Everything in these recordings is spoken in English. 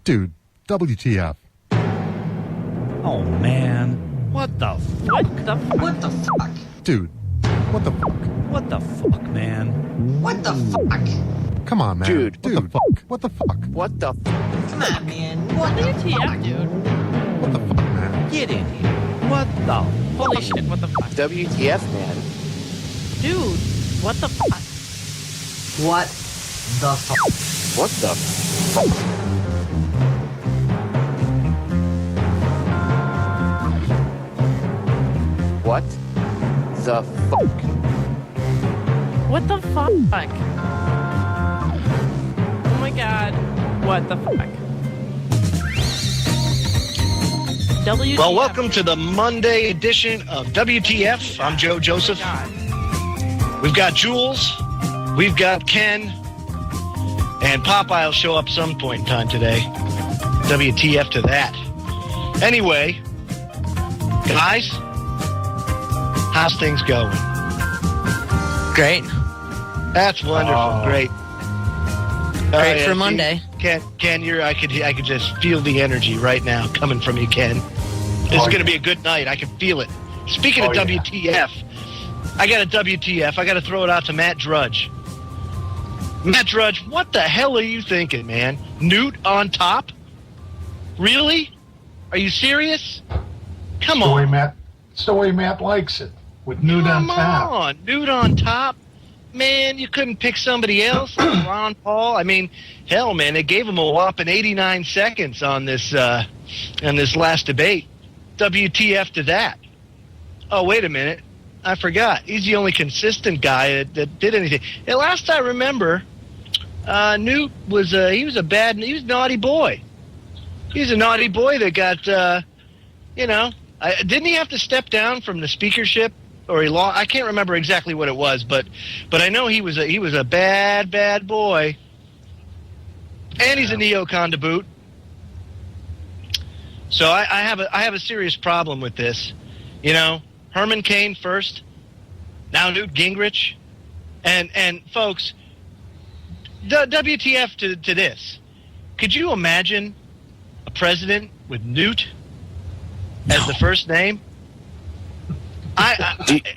Dude, WTF. Oh, man. What the fuck? What the fuck? Dude, what the fuck? What the fuck, man? What the fuck? Come on, man. Dude, what the fuck? What the fuck? What the fuck? Come on, man. What the WTF, fuck? dude? What the fuck, man? Get in here. What the Holy shit, what the fuck? WTF, man. Dude, what the fuck? What the fuck? What the fuck? What the fuck? What the fuck? Oh my god. What the fuck? WTF. Well, welcome to the Monday edition of WTF. I'm Joe Joseph. God. We've got Jules, we've got Ken, and Popeye will show up some point in time today. WTF to that. Anyway, guys, how's things going? Great. That's wonderful. Great. Great for Monday. Ken, I could just feel the energy right now coming from you, Ken. This is going to be a good night. I can feel it. Speaking of WTF, I got a WTF. I got to throw it out to Matt Drudge. Matt Drudge, what the hell are you thinking, man? Newt on top? Really? Are you serious? Come on. It's the way Matt likes it, with Newt on top. Come on, Newt on top? Man, you couldn't pick somebody else like Ron Paul. I mean, hell, man, they gave him a whopping 89 seconds on this last debate. WTF to that? Oh, wait a minute. I forgot. He's the only consistent guy that did anything. And last I remember, Newt was he was a naughty boy. He's a naughty boy that got didn't he have to step down from the speakership, or he lost? I can't remember exactly what it was, but I know he was a bad boy, and he's a neocon to boot. So I have a serious problem with this. You know, Herman Cain first, now Newt Gingrich, and folks, WTF to this. Could you imagine a president with Newt as the first name?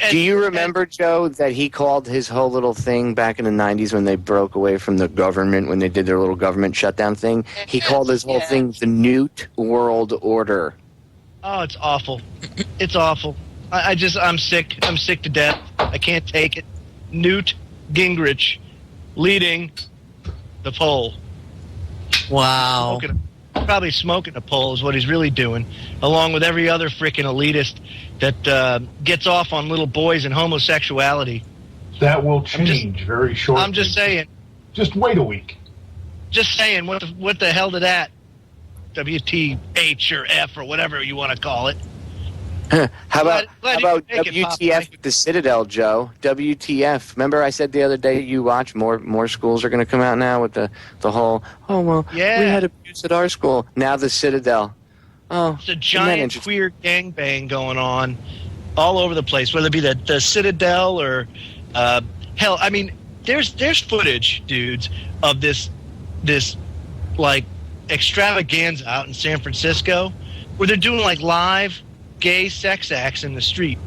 Do you remember, Joe, that he called his whole little thing back in the 90s when they broke away from the government, when they did their little government shutdown thing? He called his whole thing the Newt World Order. Oh, it's awful. It's awful. I'm sick. I'm sick to death. I can't take it. Newt Gingrich leading the poll. Wow. Probably smoking a poll is what he's really doing, along with every other freaking elitist that gets off on little boys and homosexuality. That will change very shortly. I'm just saying. Just wait a week. Just saying. What the hell did that? WTH or F or whatever you want to call it. How about WTF with the Citadel, Joe? WTF. Remember I said the other day you watch more schools are going to come out now with the whole, we had abuse at our school. Now the Citadel. Oh, it's a giant queer gangbang going on all over the place, whether it be the Citadel or hell, I mean, there's footage, dudes, of this like extravaganza out in San Francisco where they're doing like live gay sex acts in the street.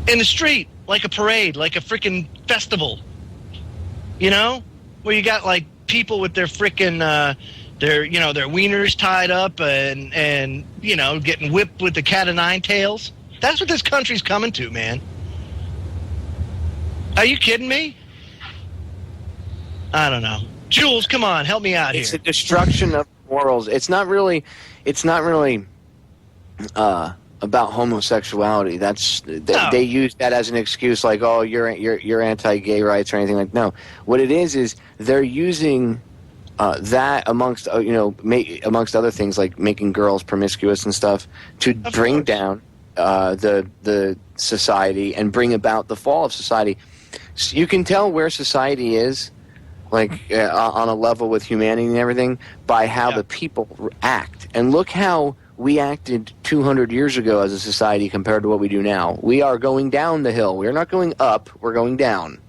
In the street, like a parade, like a freaking festival. You know? Where you got like people with their freaking their wieners tied up and getting whipped with the cat o' nine tails. That's what this country's coming to, man. Are you kidding me? I don't know. Jules, come on, help me out here. It's a destruction of morals. It's not really about homosexuality. They use that as an excuse, like, oh, you're anti-gay rights or anything like. No, what it is they're using that amongst other things, like making girls promiscuous and stuff, to bring down the society and bring about the fall of society. So you can tell where society is, like on a level with humanity and everything, by how the people act. And look how we acted 200 years ago as a society compared to what we do now. We are going down the hill. We're not going up. We're going down.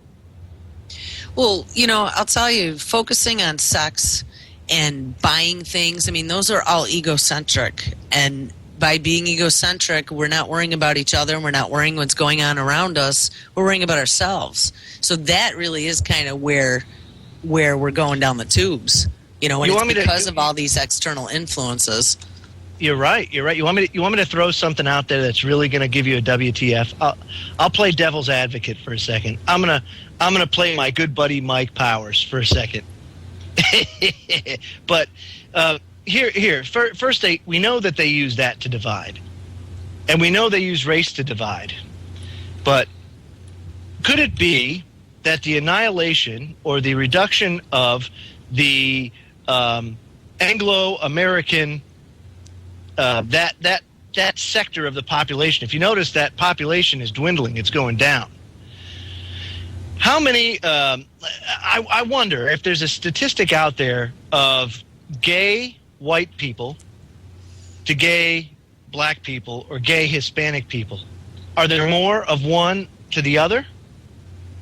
Well, I'll tell you, focusing on sex and buying things. I mean, those are all egocentric. And by being egocentric, we're not worrying about each other, and we're not worrying what's going on around us. We're worrying about ourselves. So that really is kind of where we're going down the tubes. And it's because of all these external influences. You're right. You want me to throw something out there that's really going to give you a WTF? I'll play devil's advocate for a second. I'm gonna play my good buddy Mike Powers for a second. But first we know that they use that to divide, and we know they use race to divide. But could it be that the annihilation or the reduction of the Anglo-American that sector of the population, if you notice, that population is dwindling, it's going down. How many, I wonder if there's a statistic out there of gay white people to gay black people or gay Hispanic people. Are there more of one to the other?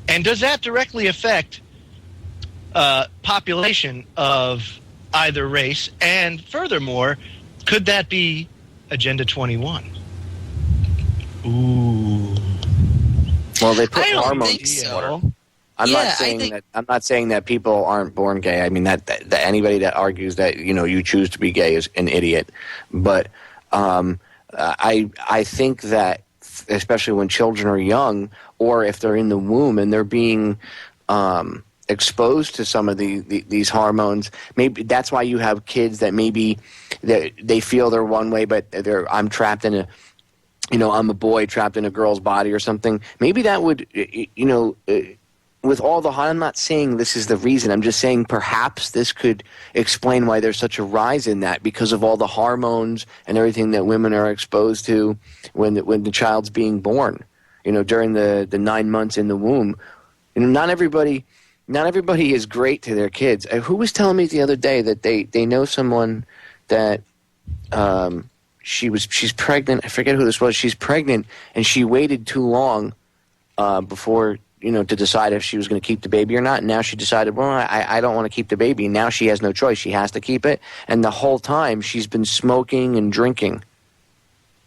And does that directly affect population of either race? And furthermore, could that be Agenda 21? Ooh. Well, they put I don't hormones think so. I'm not saying that people aren't born gay. I mean that anybody that argues that you choose to be gay is an idiot. But I think that especially when children are young, or if they're in the womb and they're being exposed to some of these hormones, maybe that's why you have kids that maybe they feel they're one way, but I'm trapped in I'm a boy trapped in a girl's body or something. Maybe that would with all the I'm not saying this is the reason. I'm just saying perhaps this could explain why there's such a rise in that, because of all the hormones and everything that women are exposed to when the child's being born. During the 9 months in the womb. Not everybody is great to their kids. Who was telling me the other day that they know someone that she's pregnant. I forget who this was. She's pregnant, and she waited too long before to decide if she was going to keep the baby or not. And now she decided, well, I don't want to keep the baby. Now she has no choice. She has to keep it. And the whole time she's been smoking and drinking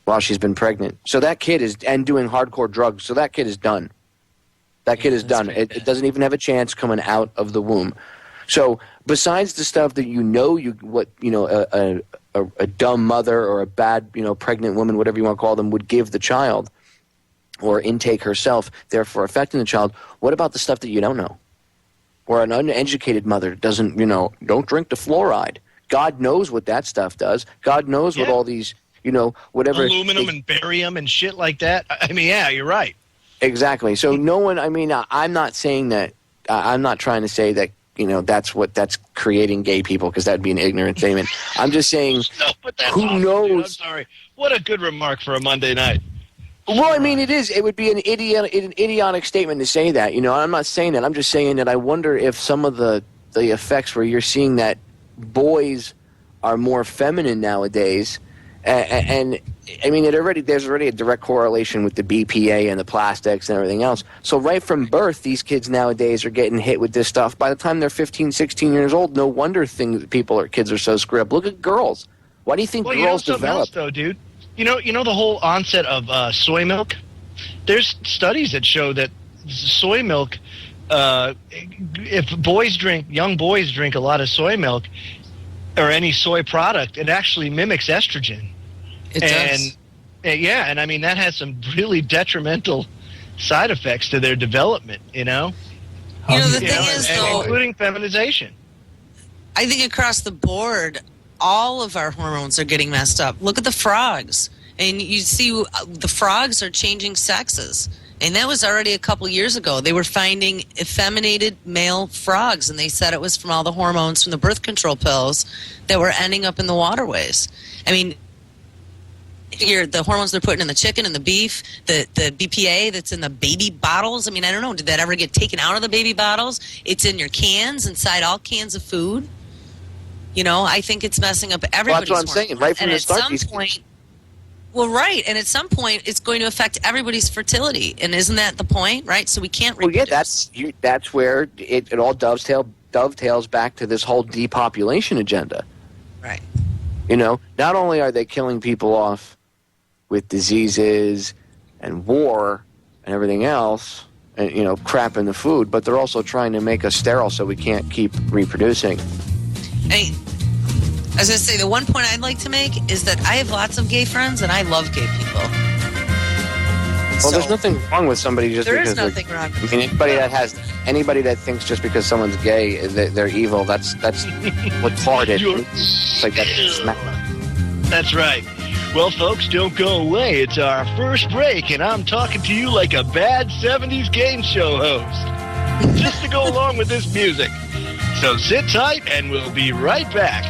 while she's been pregnant. So that kid and doing hardcore drugs. So that kid is done. That kid is done. It doesn't even have a chance coming out of the womb. So besides the stuff that a dumb mother or a bad pregnant woman, whatever you want to call them, would give the child or intake herself, therefore affecting the child, what about the stuff that you don't know? Or an uneducated mother doesn't, don't drink the fluoride. God knows what that stuff does. God knows what all these, whatever. Aluminum and barium and shit like that. I mean, yeah, you're right. Exactly. So I'm not saying that, I'm not trying to say that, that's creating gay people, because that'd be an ignorant statement. I'm just saying, who awesome, knows? Dude, I'm sorry. What a good remark for a Monday night. Well, I mean, it is. It would be an idiotic statement to say that. I'm not saying that. I'm just saying that I wonder if some of the effects where you're seeing that boys are more feminine nowadays, and I mean, there's already a direct correlation with the BPA and the plastics and everything else. So right from birth, these kids nowadays are getting hit with this stuff. By the time they're 15, 16 years old, no wonder kids are so screwed up. Look at girls. Why do you think girls develop? Else, though, dude. You know the whole onset of soy milk? There's studies that show that soy milk, if young boys drink a lot of soy milk or any soy product, it actually mimics estrogen. It does. Yeah, and I mean, that has some really detrimental side effects to their development, The thing is, though, including feminization. I think across the board, all of our hormones are getting messed up. Look at the frogs. And you see the frogs are changing sexes. And that was already a couple years ago. They were finding effeminated male frogs, and they said it was from all the hormones from the birth control pills that were ending up in the waterways. I mean, the hormones they're putting in the chicken and the beef, the BPA that's in the baby bottles. I mean, I don't know. Did that ever get taken out of the baby bottles? It's in your cans, inside all cans of food. I think it's messing up everybody's Well, that's what I'm saying. Right from the start, right. And at some point, it's going to affect everybody's fertility. And isn't that the point, right? So we can't reproduce. Well, yeah, that's where it all dovetails dovetails back to this whole depopulation agenda. Right. You know, not only are they killing people off with diseases and war and everything else, and, you know, crap in the food, but they're also trying to make us sterile so we can't keep reproducing. Hey, I was going to say, the one point I'd like to make is that I have lots of gay friends, and I love gay people. Well, there's nothing wrong with somebody just there because is nothing wrong. I mean, anybody that thinks just because someone's gay they're evil. That's retarded. It's like That's right. Well, folks, don't go away. It's our first break, and I'm talking to you like a bad 70s game show host, just to go along with this music. So sit tight, and we'll be right back.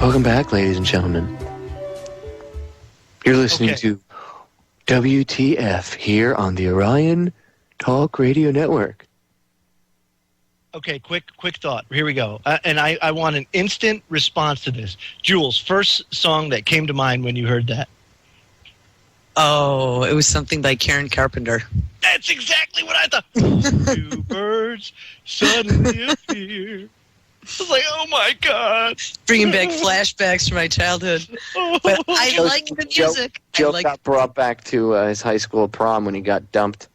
Welcome back, ladies and gentlemen. You're listening to WTF here on the Orion Talk Radio Network. Okay, quick thought. Here we go. And I want an instant response to this. Jules, first song that came to mind when you heard that. Oh, it was something by Karen Carpenter. That's exactly what I thought. Two birds suddenly appear. I was like, oh my God. Bringing back flashbacks from my childhood. But I like the music. Joe got brought back to his high school prom when he got dumped.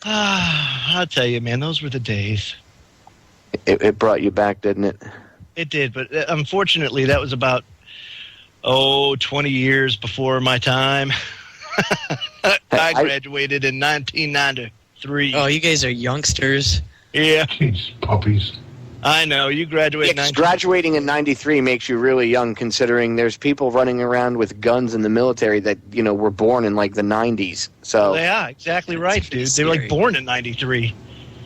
I'll tell you, man, those were the days. It brought you back, didn't it? It did, but unfortunately, that was about, 20 years before my time. I graduated in 1993. Oh, you guys are youngsters. Yeah. Jeez, puppies. I know. You graduated in graduating in 93 makes you really young, considering there's people running around with guns in the military that, you know, were born in, like, the 90s. So yeah, exactly right, dude. They were, like, born in 93.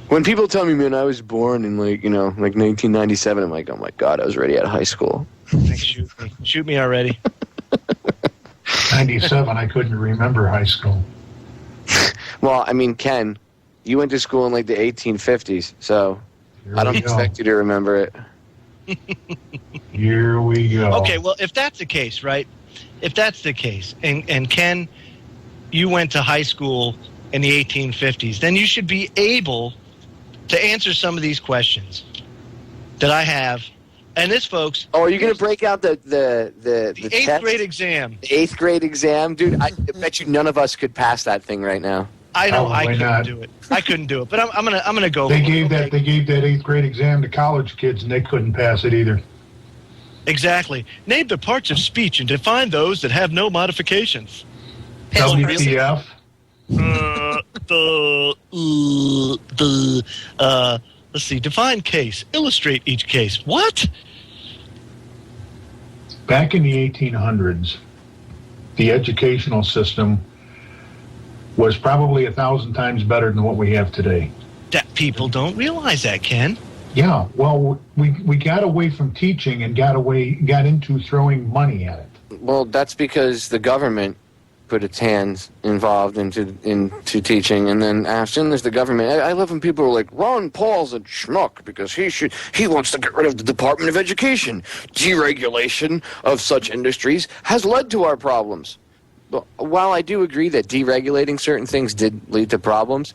When people tell me, man, I was born in, like, you know, like 1997, I'm like, oh, my God, I was already out of high school. Shoot me. Shoot me already. 97, I couldn't remember high school. Well, I mean, Ken, you went to school in, like, the 1850s, so I don't expect you to remember it. Here we go. Okay, well, if that's the case, right? If that's the case, and Ken, you went to high school in the 1850s, then you should be able to answer some of these questions that I have. And this, folks... Oh, are you going to break out the 8th test? grade exam. The 8th grade exam? Dude, I bet you none of us could pass that thing right now. I know. I couldn't do it. I couldn't do it. But I'm gonna go. They gave that 8th grade exam to college kids, and they couldn't pass it either. Exactly. Name the parts of speech and define those that have no modifications. WTF. Let's see. Define case. Illustrate each case. What? Back in the 1800s, the educational system was probably 1,000 times better than what we have today. That people don't realize that, Ken. Yeah, well, we got away from teaching and got into throwing money at it. Well, that's because the government put its hands involved into teaching, and then after there's the government. I love when people are like, Ron Paul's a schmuck because he wants to get rid of the Department of Education. Deregulation of such industries has led to our problems. While I do agree that deregulating certain things did lead to problems,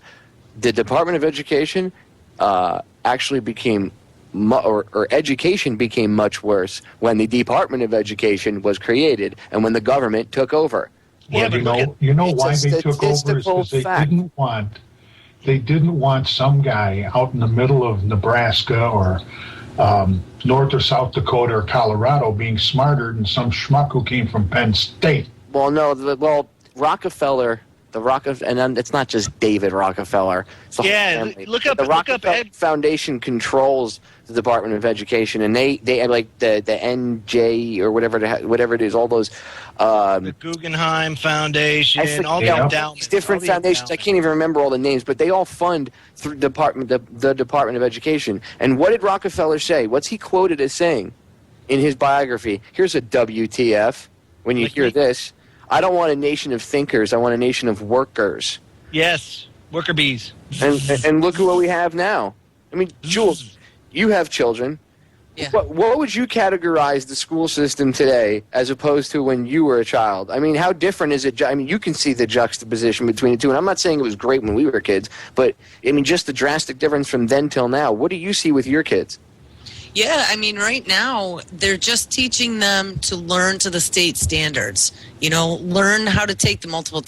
the Department of Education actually became, or education became much worse when the Department of Education was created and when the government took over. Well, you know why they took over is because they didn't want some guy out in the middle of Nebraska or North or South Dakota or Colorado being smarter than some schmuck who came from Penn State. Well, no. Rockefeller The Rockefeller, and it's not just David Rockefeller. It's the whole family. Look up Rockefeller Ed. Foundation controls the Department of Education, and they have like the NJ or whatever it is, all those. The Guggenheim Foundation, all the endowments. These different foundations. I can't even remember all the names, but they all fund through the Department of Education. And what did Rockefeller say? What's he quoted as saying in his biography? Here's a WTF. When you hear this, I don't want a nation of thinkers. I want a nation of workers. Yes, worker bees. And look at what we have now. I mean, Jules, you have children. Yeah. What would you categorize the school system today as opposed to when you were a child? I mean, how different is it? I mean, you can see the juxtaposition between the two. And I'm not saying it was great when we were kids, but, I mean, just the drastic difference from then till now. What do you see with your kids? Yeah, I mean, right now, they're just teaching them to learn to the state standards. You know, learn how to take the multiple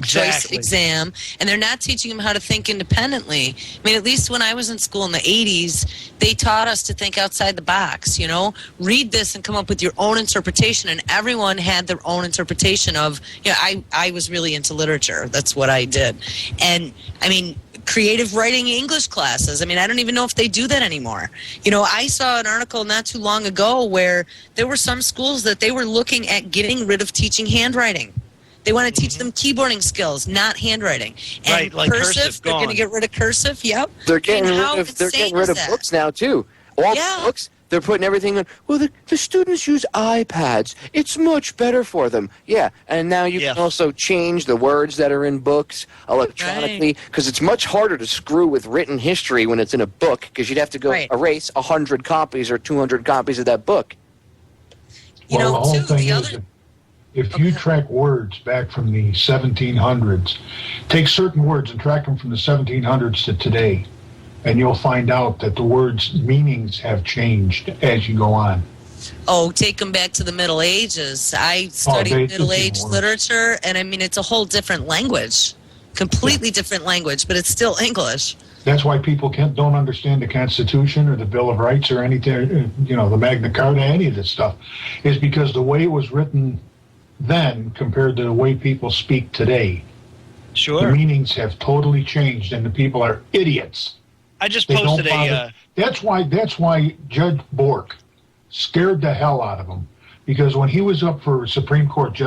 choice exam, and they're not teaching them how to think independently. I mean, at least when I was in school in the 80s, they taught us to think outside the box, you know, read this and come up with your own interpretation, and everyone had their own interpretation of, you know, I was really into literature. That's what I did. And, I mean, creative writing English classes. I mean, I don't even know if they do that anymore. You know, I saw an article not too long ago where there were some schools that they were looking at getting rid of teaching handwriting. They want to teach them keyboarding skills, not handwriting. And right, like cursive they're going to get rid of cursive. Yep. They're getting rid of books now too. All the books. They're putting everything on. Well, the students use iPads. It's much better for them. Yeah, and now you can also change the words that are in books electronically because it's much harder to screw with written history when it's in a book because you'd have to go erase 100 copies or 200 copies of that book. The whole thing is, if you track words back from the 1700s, take certain words and track them from the 1700s to today, and you'll find out that the words' meanings have changed as you go on. Oh, take them back to the Middle Ages. I studied Middle Age literature, and I mean, it's a whole different language, completely different language, but it's still English. That's why people don't understand the Constitution or the Bill of Rights or anything, you know, the Magna Carta, any of this stuff, is because the way it was written then compared to the way people speak today. Sure. The meanings have totally changed, and the people are idiots. I just posted That's why Judge Bork scared the hell out of him, because when he was up for Supreme Court,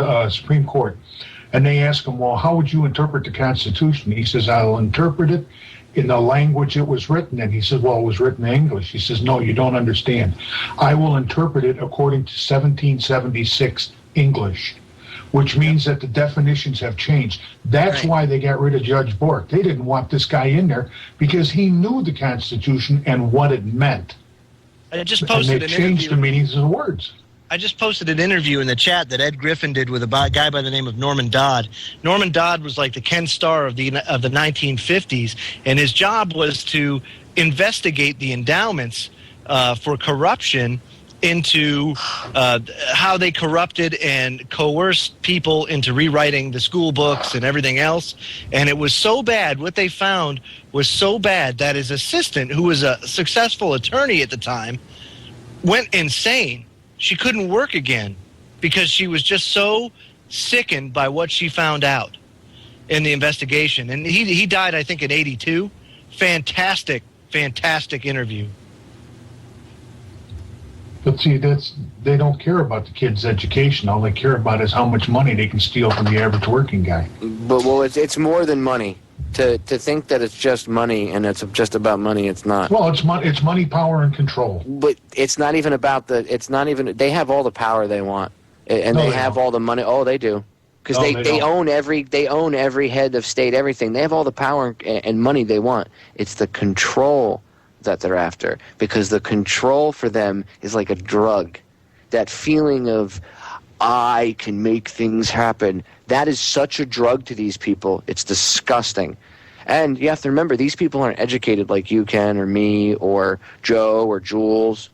and they asked him, well, how would you interpret the Constitution? He says, I'll interpret it in the language it was written in. He says, well, it was written in English. He says, no, you don't understand. I will interpret it according to 1776 English, which means that the definitions have changed. That's why they got rid of Judge Bork. They didn't want this guy in there because he knew the Constitution and what it meant. I just posted and they changed the meanings of the words. I just posted an interview in the chat that Ed Griffin did with a guy by the name of Norman Dodd. Norman Dodd was like the Ken Starr of the 1950s, and his job was to investigate the endowments for corruption into how they corrupted and coerced people into rewriting the school books and everything else. And it was so bad, what they found was so bad that his assistant, who was a successful attorney at the time, went insane. She couldn't work again because she was just so sickened by what she found out in the investigation. And he died, I think, in 82. Fantastic interview. But see, they don't care about the kids' education. All they care about is how much money they can steal from the average working guy. But it's more than money. To think that it's just money and it's just about money, it's not. Well, it's money, power, and control. But it's not even about they have all the power they want, and they have all the money. Oh, they do, because they own every head of state, everything. They have all the power and money they want. It's the control that they're after, because the control for them is like a drug. That feeling of, I can make things happen. That is such a drug to these people. It's disgusting. And you have to remember, these people aren't educated like you, Ken, or me, or Joe, or Jules.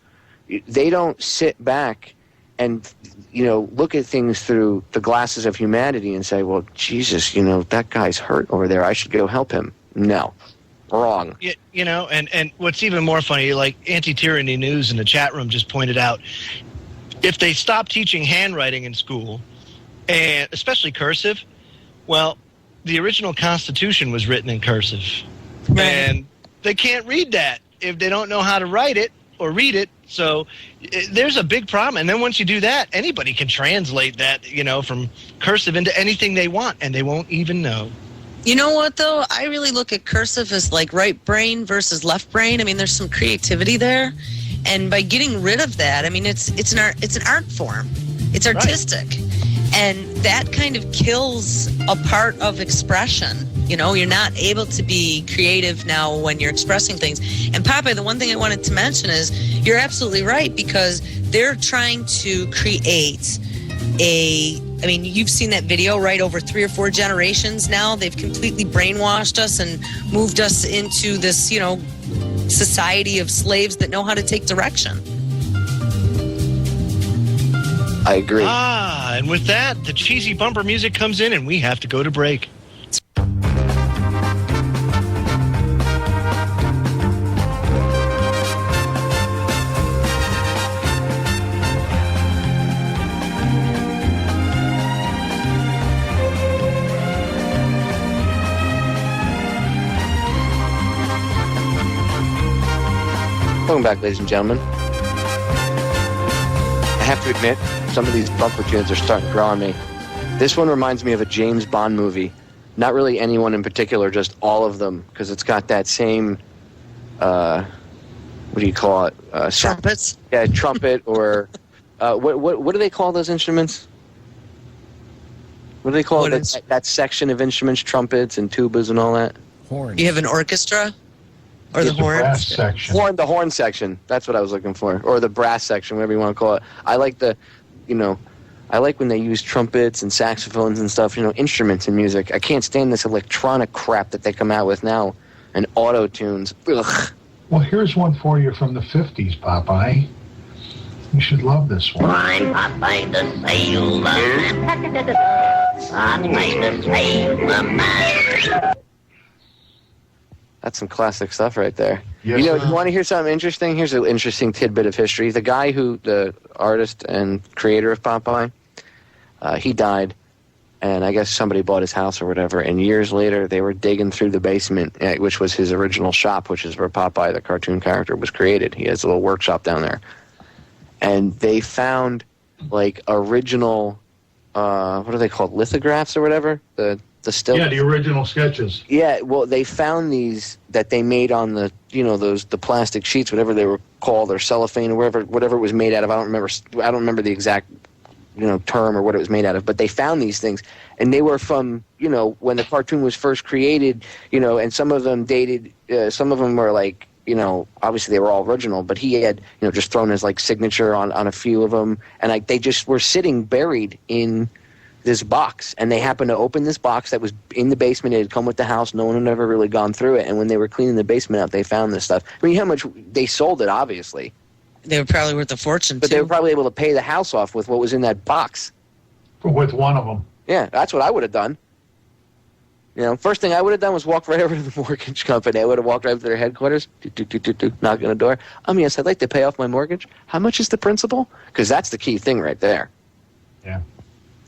They don't sit back and, look at things through the glasses of humanity and say, well, Jesus, that guy's hurt over there. I should go help him. No. Wrong. And what's even more funny, like Anti-Tyranny News in the chat room just pointed out, if they stop teaching handwriting in school, and especially cursive, Well, the original Constitution was written in cursive. Right. And they can't read that if they don't know how to write it or read it. So there's a big problem. And then once you do that, anybody can translate that, from cursive into anything they want, and they won't even know. You know what, though? I really look at cursive as like right brain versus left brain. I mean, there's some creativity there. And by getting rid of that, I mean, it's an art form. It's artistic. Right. And that kind of kills a part of expression. You're not able to be creative now when you're expressing things. And Popeye, the one thing I wanted to mention is you're absolutely right, because they're trying to create you've seen that video, right? Over 3 or 4 generations now, they've completely brainwashed us and moved us into this, society of slaves that know how to take direction. I agree. And with that, the cheesy bumper music comes in and we have to go to break. Welcome back, ladies and gentlemen. I have to admit, some of these bumper tunes are starting to grow on me. This one reminds me of a James Bond movie. Not really anyone in particular, just all of them, because it's got that same, what do you call it? Trumpets? Yeah, trumpet, or what do they call those instruments? What do they call that section of instruments, trumpets and tubas and all that? Horns. You have an orchestra? Or the horn? Brass section. The horn section. That's what I was looking for. Or the brass section, whatever you want to call it. I like I like when they use trumpets and saxophones and stuff, instruments in music. I can't stand this electronic crap that they come out with now, and auto-tunes. Ugh. Well, here's one for you from the 50s, Popeye. You should love this one. I'm Popeye the Sailor. Popeye the Sailor. That's some classic stuff right there. Yes, you want to hear something interesting? Here's an interesting tidbit of history. The guy the artist and creator of Popeye, he died, and I guess somebody bought his house or whatever, and years later they were digging through the basement, which was his original shop, which is where Popeye, the cartoon character, was created. He has a little workshop down there. And they found, original, what are they called, lithographs or whatever? The still. Yeah, the original sketches. Yeah, well, they found these that they made on the, the plastic sheets, whatever they were called, or cellophane, or whatever it was made out of. I don't remember the exact, term or what it was made out of. But they found these things, and they were from, when the cartoon was first created, and some of them dated. Some of them were obviously they were all original, but he had, just thrown his signature on a few of them, and they just were sitting buried in this box, and they happened to open this box that was in the basement. It had come with the house. No one had ever really gone through it, and when they were cleaning the basement out, they found this stuff. I mean, how much they sold it, obviously. They were probably worth a fortune, but they were probably able to pay the house off with what was in that box. With one of them. Yeah, that's what I would have done. First thing I would have done was walk right over to the mortgage company. I would have walked right up to their headquarters, knock on the door. Yes, I'd like to pay off my mortgage. How much is the principal? Because that's the key thing right there. Yeah.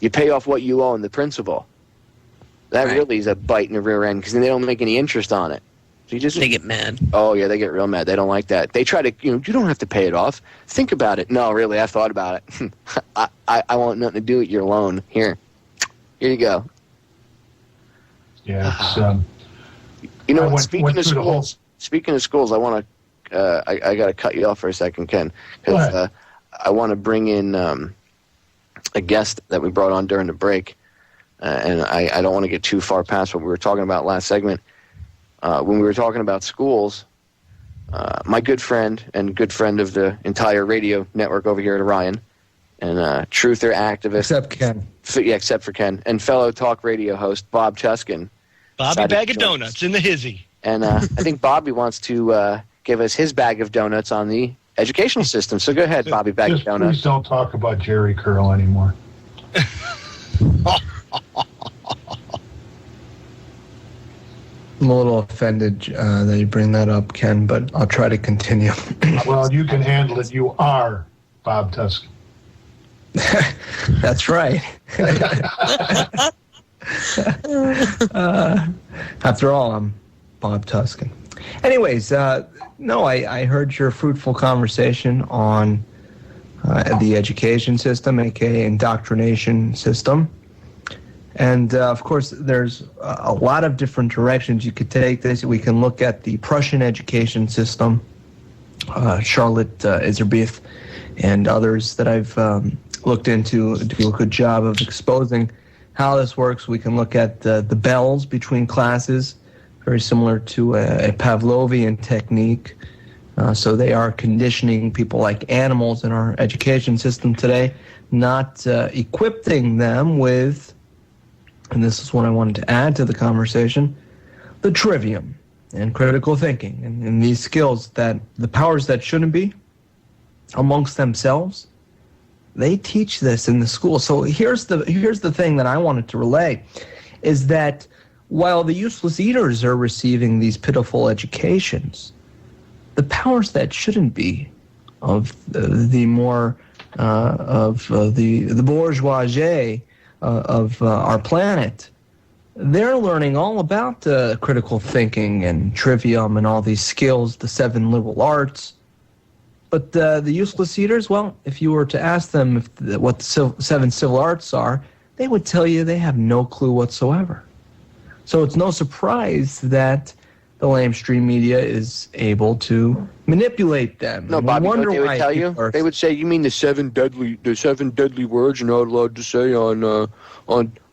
You pay off what you owe in the principal. That really is a bite in the rear end, because then they don't make any interest on it. So they get mad. Oh, yeah, they get real mad. They don't like that. They try to, you don't have to pay it off. Think about it. No, really, I've thought about it. I want nothing to do with your loan. Here you go. Yeah, it's, speaking of schools, I want to, I got to cut you off for a second, Ken, because I want to bring in a guest that we brought on during the break, and I don't want to get too far past what we were talking about last segment. When we were talking about schools, my good friend and good friend of the entire radio network over here at Orion, and truther activist. Except Ken. Except for Ken. And fellow talk radio host Bob Tuskin. Bobby Bag of Donuts in the hizzy. And I think Bobby wants to give us his bag of donuts on the educational system. So go ahead, Bobby Bag of Donuts. Please don't talk about Jerry Curl anymore. I'm a little offended that you bring that up, Ken, but I'll try to continue. Well, you can handle it. You are Bob Tuskin. That's right. After all, I'm Bob Tuskin. Anyways, no, I heard your fruitful conversation on the education system, aka indoctrination system. And, of course, there's a lot of different directions you could take this. We can look at the Prussian education system, Charlotte Iserbyth and others that I've looked into do a good job of exposing how this works. We can look at the bells between classes, very similar to a Pavlovian technique. So they are conditioning people like animals in our education system today, not equipping them with, and this is what I wanted to add to the conversation, the trivium and critical thinking and these skills that the powers that shouldn't be amongst themselves, they teach this in the school. So here's the thing that I wanted to relay, is that while the useless eaters are receiving these pitiful educations, the powers that shouldn't be of the more the bourgeoisie of our planet, they're learning all about critical thinking and trivium and all these skills, the 7 liberal arts. But the useless eaters, well, if you were to ask them what the 7 civil arts are, they would tell you they have no clue whatsoever. So it's no surprise that the lamestream media is able to manipulate them. No, Bobby, what they would tell you? They would say, "You mean the seven deadly words you're not allowed to say on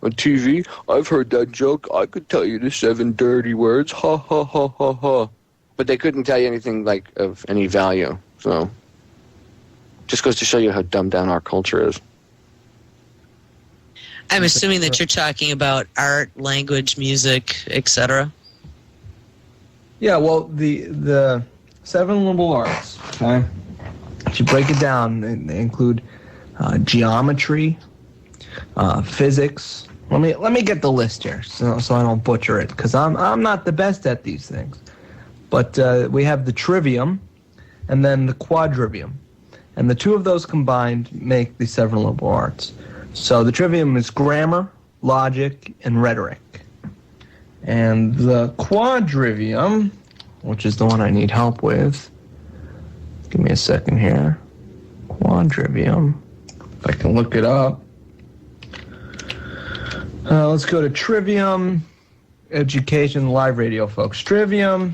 TV? I've heard that joke. I could tell you the 7 dirty words. Ha ha ha ha ha." But they couldn't tell you anything like of any value. So, just goes to show you how dumbed down our culture is. I'm assuming that you're talking about art, language, music, etc. Yeah, well, the 7 liberal arts, okay? If you break it down, they include geometry, physics. Let me get the list here, so I don't butcher it, because I'm not the best at these things. But we have the trivium, and then the quadrivium, and the two of those combined make the 7 liberal arts. So the trivium is grammar, logic, and rhetoric. And the quadrivium, which is the one I need help with, give me a second here. Quadrivium, if I can look it up. Let's go to trivium, education, live radio, folks. Trivium,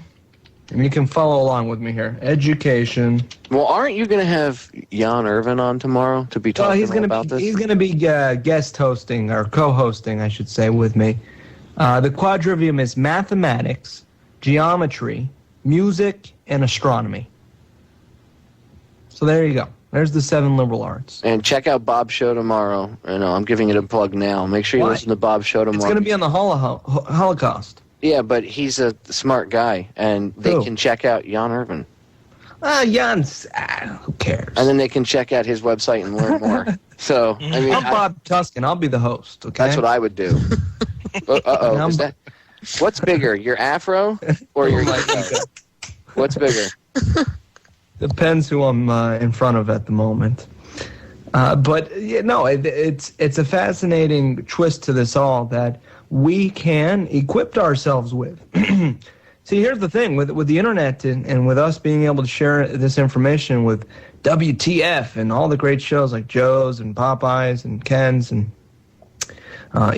and you can follow along with me here. Education. Well, aren't you going to have Jan Irvin on tomorrow to be talking about this? He's going to be guest hosting, or co-hosting, I should say, with me. The quadrivium is mathematics, geometry, music, and astronomy. So there you go. There's the 7 liberal arts. And check out Bob's show tomorrow. I'm giving it a plug now. Make sure you listen to Bob's show tomorrow. It's going to be on the Holocaust. Yeah, but he's a smart guy, and they can check out Jan Irvin. Jan's, who cares? And then they can check out his website and learn more. So, I mean, I'm Bob Tuskin. I'll be the host, okay? That's what I would do. Uh-oh. Is that, what's bigger, your afro or your ego? What's bigger? Depends who I'm in front of at the moment. But, it's a fascinating twist to this all that we can equip ourselves with. See, here's the thing. With the internet and with us being able to share this information with WTF and all the great shows like Joe's and Popeyes and Ken's and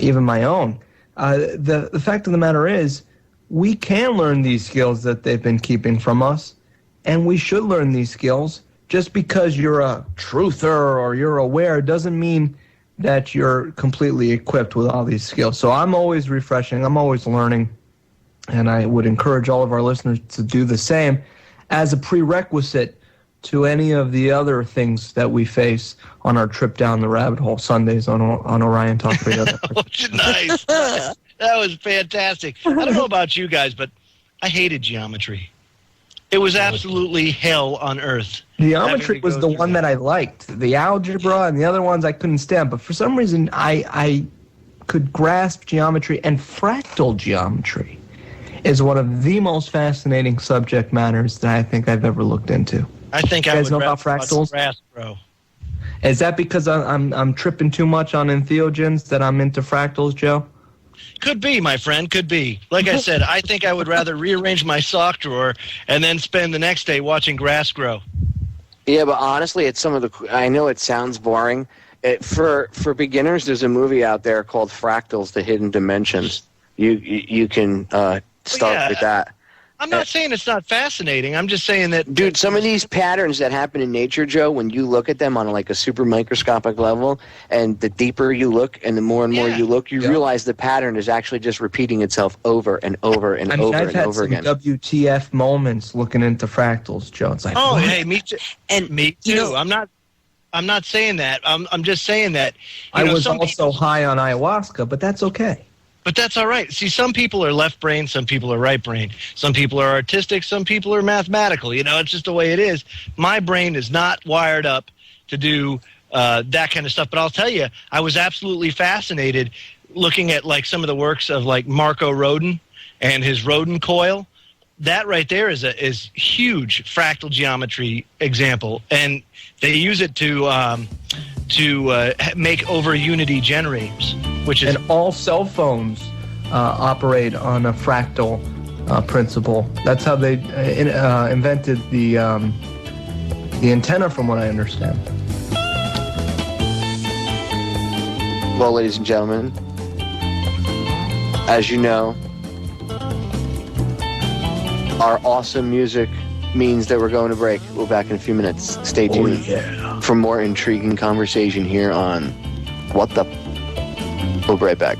even my own, the fact of the matter is we can learn these skills that they've been keeping from us, and we should learn these skills. Just because you're a truther or you're aware doesn't mean that you're completely equipped with all these skills. So I'm always refreshing. I'm always learning. And I would encourage all of our listeners to do the same as a prerequisite to any of the other things that we face on our trip down the rabbit hole Sundays on Orion Talk Radio Network. Nice. That was fantastic. I don't know about you guys, but I hated geometry. It was absolutely hell on earth. Geometry was the one that I liked. The algebra and the other ones I couldn't stand. But for some reason, I could grasp geometry, and fractal geometry is one of the most fascinating subject matters that I think I've ever looked into. I think I would know about fractals. Grass, bro. Is that because I'm tripping too much on entheogens that I'm into fractals, Joe? Could be, my friend, could be. Like I said, I think I would rather rearrange my sock drawer and then spend the next day watching grass grow. Yeah, but honestly, it's some of the. I know it sounds boring. For beginners, there's a movie out there called Fractals: The Hidden Dimensions. You can start with that. I'm not saying it's not fascinating. I'm just saying that... Dude, some of these patterns that happen in nature, Joe, when you look at them on like a super microscopic level, and the deeper you look and the more and more you look, you realize the pattern is actually just repeating itself over and over and over and over again. I've had some WTF moments looking into fractals, Joe. It's like, oh, what? hey, me too. And me too. You know, I'm not saying that. I'm just saying that... I was also high on ayahuasca, but that's okay. But that's all right. See, some people are left brain, some people are right brain. Some people are artistic, some people are mathematical. You know, it's just the way it is. My brain is not wired up to do that kind of stuff. But I'll tell you, I was absolutely fascinated looking at like some of the works of like Marco Rodin and his Rodin coil. That right there is huge fractal geometry example, and they use it to make over unity generators. And all cell phones operate on a fractal principle. That's how they invented the antenna, from what I understand. Well, ladies and gentlemen, as you know, our awesome music means that we're going to break. We'll be back in a few minutes. Stay tuned for more intriguing conversation here on What the... We'll be right back.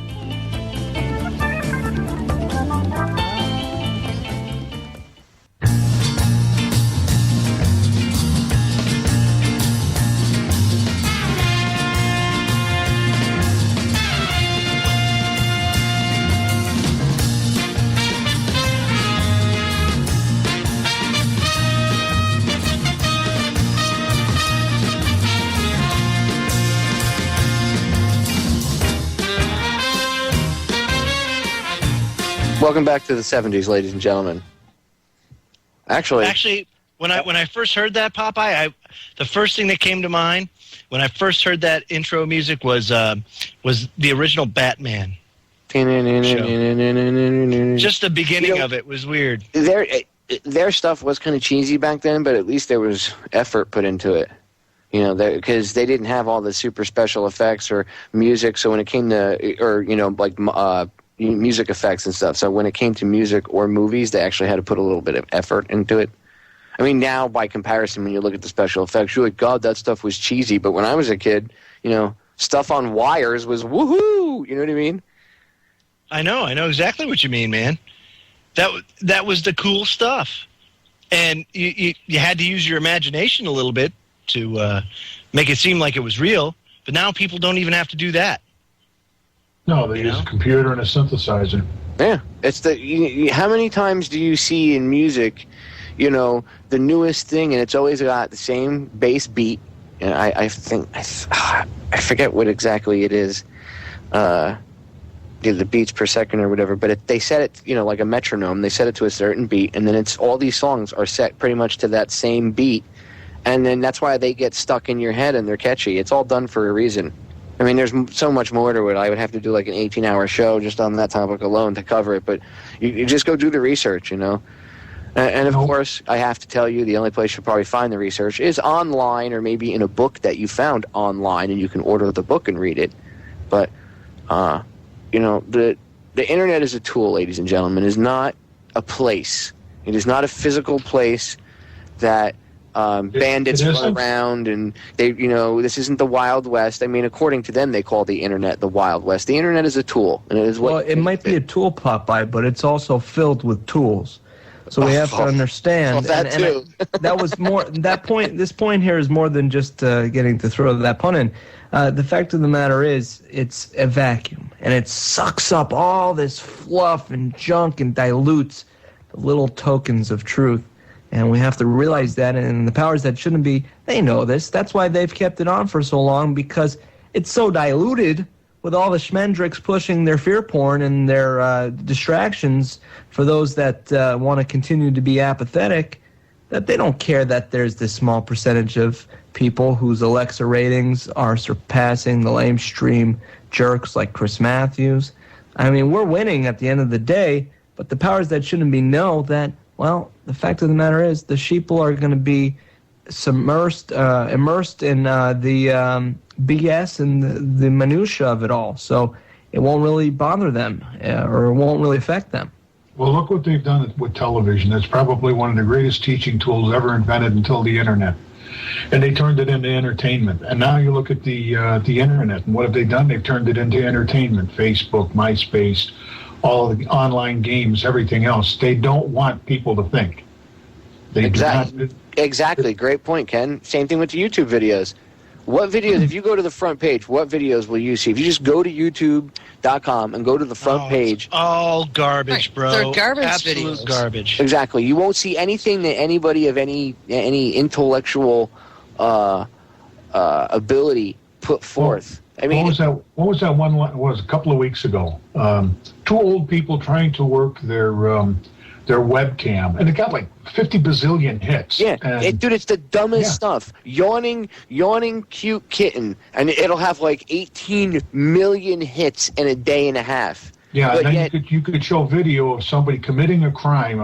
Welcome back to the 70s, ladies and gentlemen. Actually, when I first heard that, Popeye, the first thing that came to mind when I first heard that intro music was the original Batman show. Just the beginning of it was weird. Their stuff was kind of cheesy back then, but at least there was effort put into it. You know, because they didn't have all the super special effects or music. So when it came to, or you know, like music effects and stuff. So when it came to music or movies, they actually had to put a little bit of effort into it. I mean, now by comparison, when you look at the special effects, you're like, God, that stuff was cheesy. But when I was a kid, you know, stuff on wires was woohoo. You know what I mean? I know exactly what you mean, man. That was the cool stuff, and you had to use your imagination a little bit to make it seem like it was real. But now people don't even have to do that. No, they use a computer and a synthesizer. Yeah, it's how many times do you see in music, you know, the newest thing, and it's always got the same bass beat. And I forget what exactly it is, the beats per second or whatever. But they set it, you know, like a metronome. They set it to a certain beat, and then it's all these songs are set pretty much to that same beat, and then that's why they get stuck in your head and they're catchy. It's all done for a reason. I mean, there's so much more to it. I would have to do like an 18-hour show just on that topic alone to cover it. But you just go do the research, you know. And of course, I have to tell you, the only place you'll probably find the research is online, or maybe in a book that you found online, and you can order the book and read it. But, you know, the internet is a tool, ladies and gentlemen. It is not a place. It is not a physical place that... bandits run around, and they, you know, this isn't the Wild West. I mean, according to them, they call the internet the Wild West. The internet is a tool, and it is what. Well, it might be a tool, Popeye, but it's also filled with tools. So we have to understand. Well, that too. That was more. That point. This point here is more than just getting to throw that pun in. The fact of the matter is, it's a vacuum, and it sucks up all this fluff and junk and dilutes the little tokens of truth. And we have to realize that, and the powers that shouldn't be, they know this. That's why they've kept it on for so long, because it's so diluted with all the schmendricks pushing their fear porn and their distractions for those that want to continue to be apathetic, that they don't care that there's this small percentage of people whose Alexa ratings are surpassing the lamestream jerks like Chris Matthews. I mean, we're winning at the end of the day, but the powers that shouldn't be know that, well, the fact of the matter is the sheeple are going to be immersed in the BS and the minutia of it all. So it won't really bother them or it won't really affect them. Well, look what they've done with television. It's probably one of the greatest teaching tools ever invented until the internet. And they turned it into entertainment. And now you look at the internet, and what have they done? They've turned it into entertainment. Facebook, MySpace, all of the online games, everything else. They don't want people to think. Exactly. Great point, Ken. Same thing with the YouTube videos. What videos, if you go to the front page, what videos will you see? If you just go to youtube.com and go to the front page. It's all garbage, bro. They're garbage Absolute videos. garbage. Exactly. You won't see anything that anybody of any intellectual ability put forth. I mean, what was that one? Was a couple of weeks ago. 2 old people trying to work their webcam, and it got like 50 bazillion hits. Yeah, dude, it's the dumbest stuff. Yawning cute kitten, and it'll have like 18 million hits in a day and a half. Yeah, but and then you could show video of somebody committing a crime,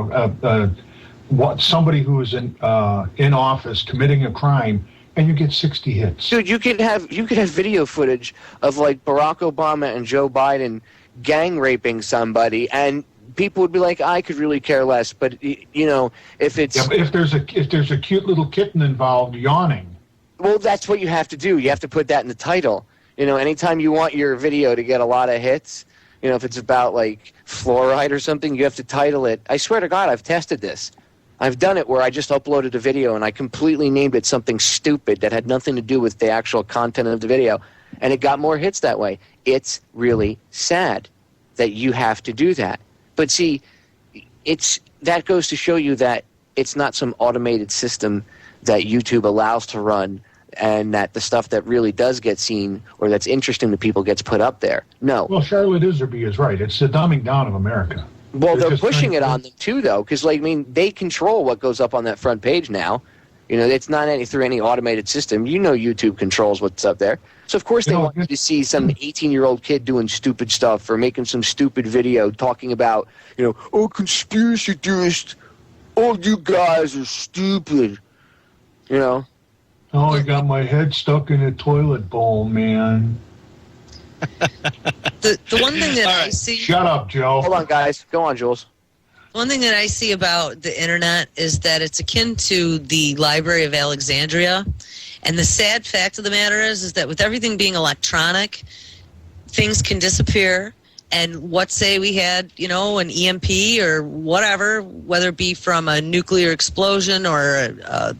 somebody who is in office committing a crime, and you get 60 hits. Dude, you could have video footage of like Barack Obama and Joe Biden gang raping somebody, and people would be like, I could really care less. But if it's if there's a cute little kitten involved yawning, well, that's what you have to do. You have to put that in the title. Anytime you want your video to get a lot of hits, if it's about like fluoride or something, you have to title it. I swear to God, I've tested this. I've done it where I just uploaded a video and I completely named it something stupid that had nothing to do with the actual content of the video, and it got more hits that way. It's really sad that you have to do that. But see, that goes to show you that it's not some automated system that YouTube allows to run, and that the stuff that really does get seen or that's interesting to people gets put up there. No. Well, Charlotte Iserby is right. It's the dumbing down of America. Well, they're pushing it on them too, though, because they control what goes up on that front page now. It's not through any automated system. YouTube controls what's up there. So, of course, they want you to see some 18-year-old kid doing stupid stuff or making some stupid video talking about, oh, conspiracy theorists, all you guys are stupid, Oh, I got my head stuck in a toilet bowl, man. The one thing that I see... Shut up, Joe. Hold on, guys. Go on, Jules. One thing that I see about the internet is that it's akin to the Library of Alexandria. And the sad fact of the matter is that with everything being electronic, things can disappear. And what say we had, an EMP or whatever, whether it be from a nuclear explosion or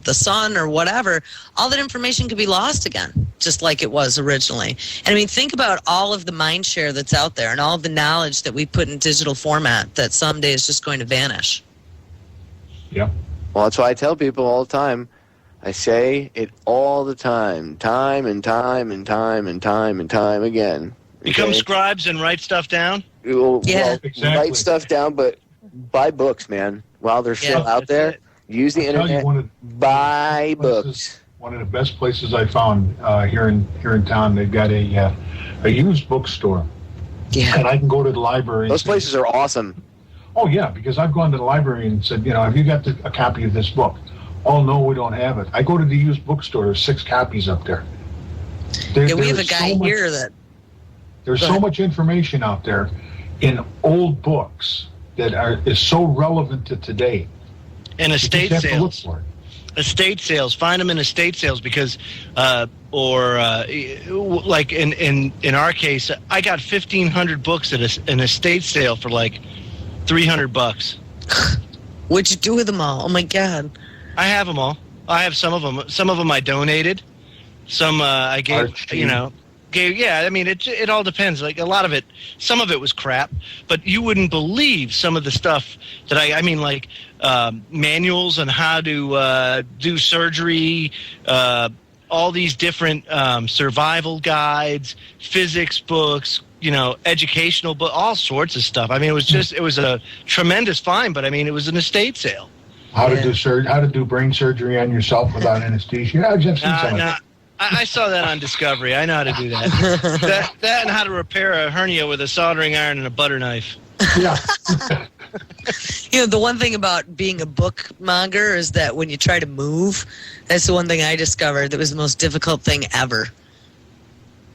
the sun or whatever, all that information could be lost again, just like it was originally. And I mean, think about all of the mind share that's out there and all of the knowledge that we put in digital format that someday is just going to vanish. Yeah. Well, that's why I tell people all the time. I say it all the time, time and time and time and time and time again. Become scribes and write stuff down? Well, exactly. Write stuff down, but buy books, man. While they're still out there, use the internet, buy books. One of the best places I found here in town, they've got a used bookstore. Yeah. And I can go to the library. Those places are awesome. Oh, yeah, because I've gone to the library and said, have you got a copy of this book? Oh, no, we don't have it. I go to the used bookstore. There's 6 copies up there. We have a guy here that... There's so much information out there in old books that is so relevant to today. And estate sales. Estate sales. Find them in estate sales because, like in our case, I got 1,500 books at an estate sale for like $300. What'd you do with them all? Oh my God! I have them all. I have some of them. Some of them I donated. Some I gave. Yeah, I mean, it all depends. Like a lot of it, some of it was crap, but you wouldn't believe some of the stuff that I mean, like manuals on how to do surgery, all these different survival guides, physics books, educational books, all sorts of stuff. I mean, it was a tremendous find, but I mean, it was an estate sale. How to do brain surgery on yourself without anesthesia? I've seen some of that. I saw that on Discovery. I know how to do that. that and how to repair a hernia with a soldering iron and a butter knife. Yeah. The one thing about being a bookmonger is that when you try to move, that's the one thing I discovered that was the most difficult thing ever.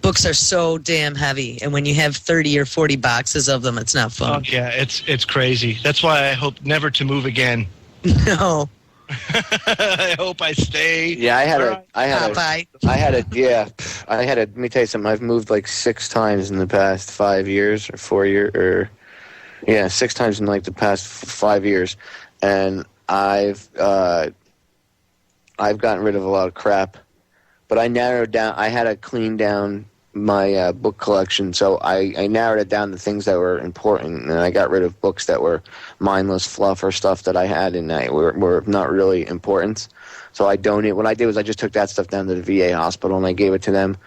Books are so damn heavy, and when you have 30 or 40 boxes of them, it's not fun. Oh, yeah, it's crazy. That's why I hope never to move again. No. I hope I stay. Yeah, let me tell you something. I've moved like 6 times in the past 5 years or 4 years, 6 times in like the past 5 years, and I've gotten rid of a lot of crap, but I narrowed down. I had to clean down my book collection, so I narrowed it down to things that were important, and I got rid of books that were mindless fluff or stuff that I had and were not really important. So I donated. What I did was I just took that stuff down to the VA hospital and I gave it to them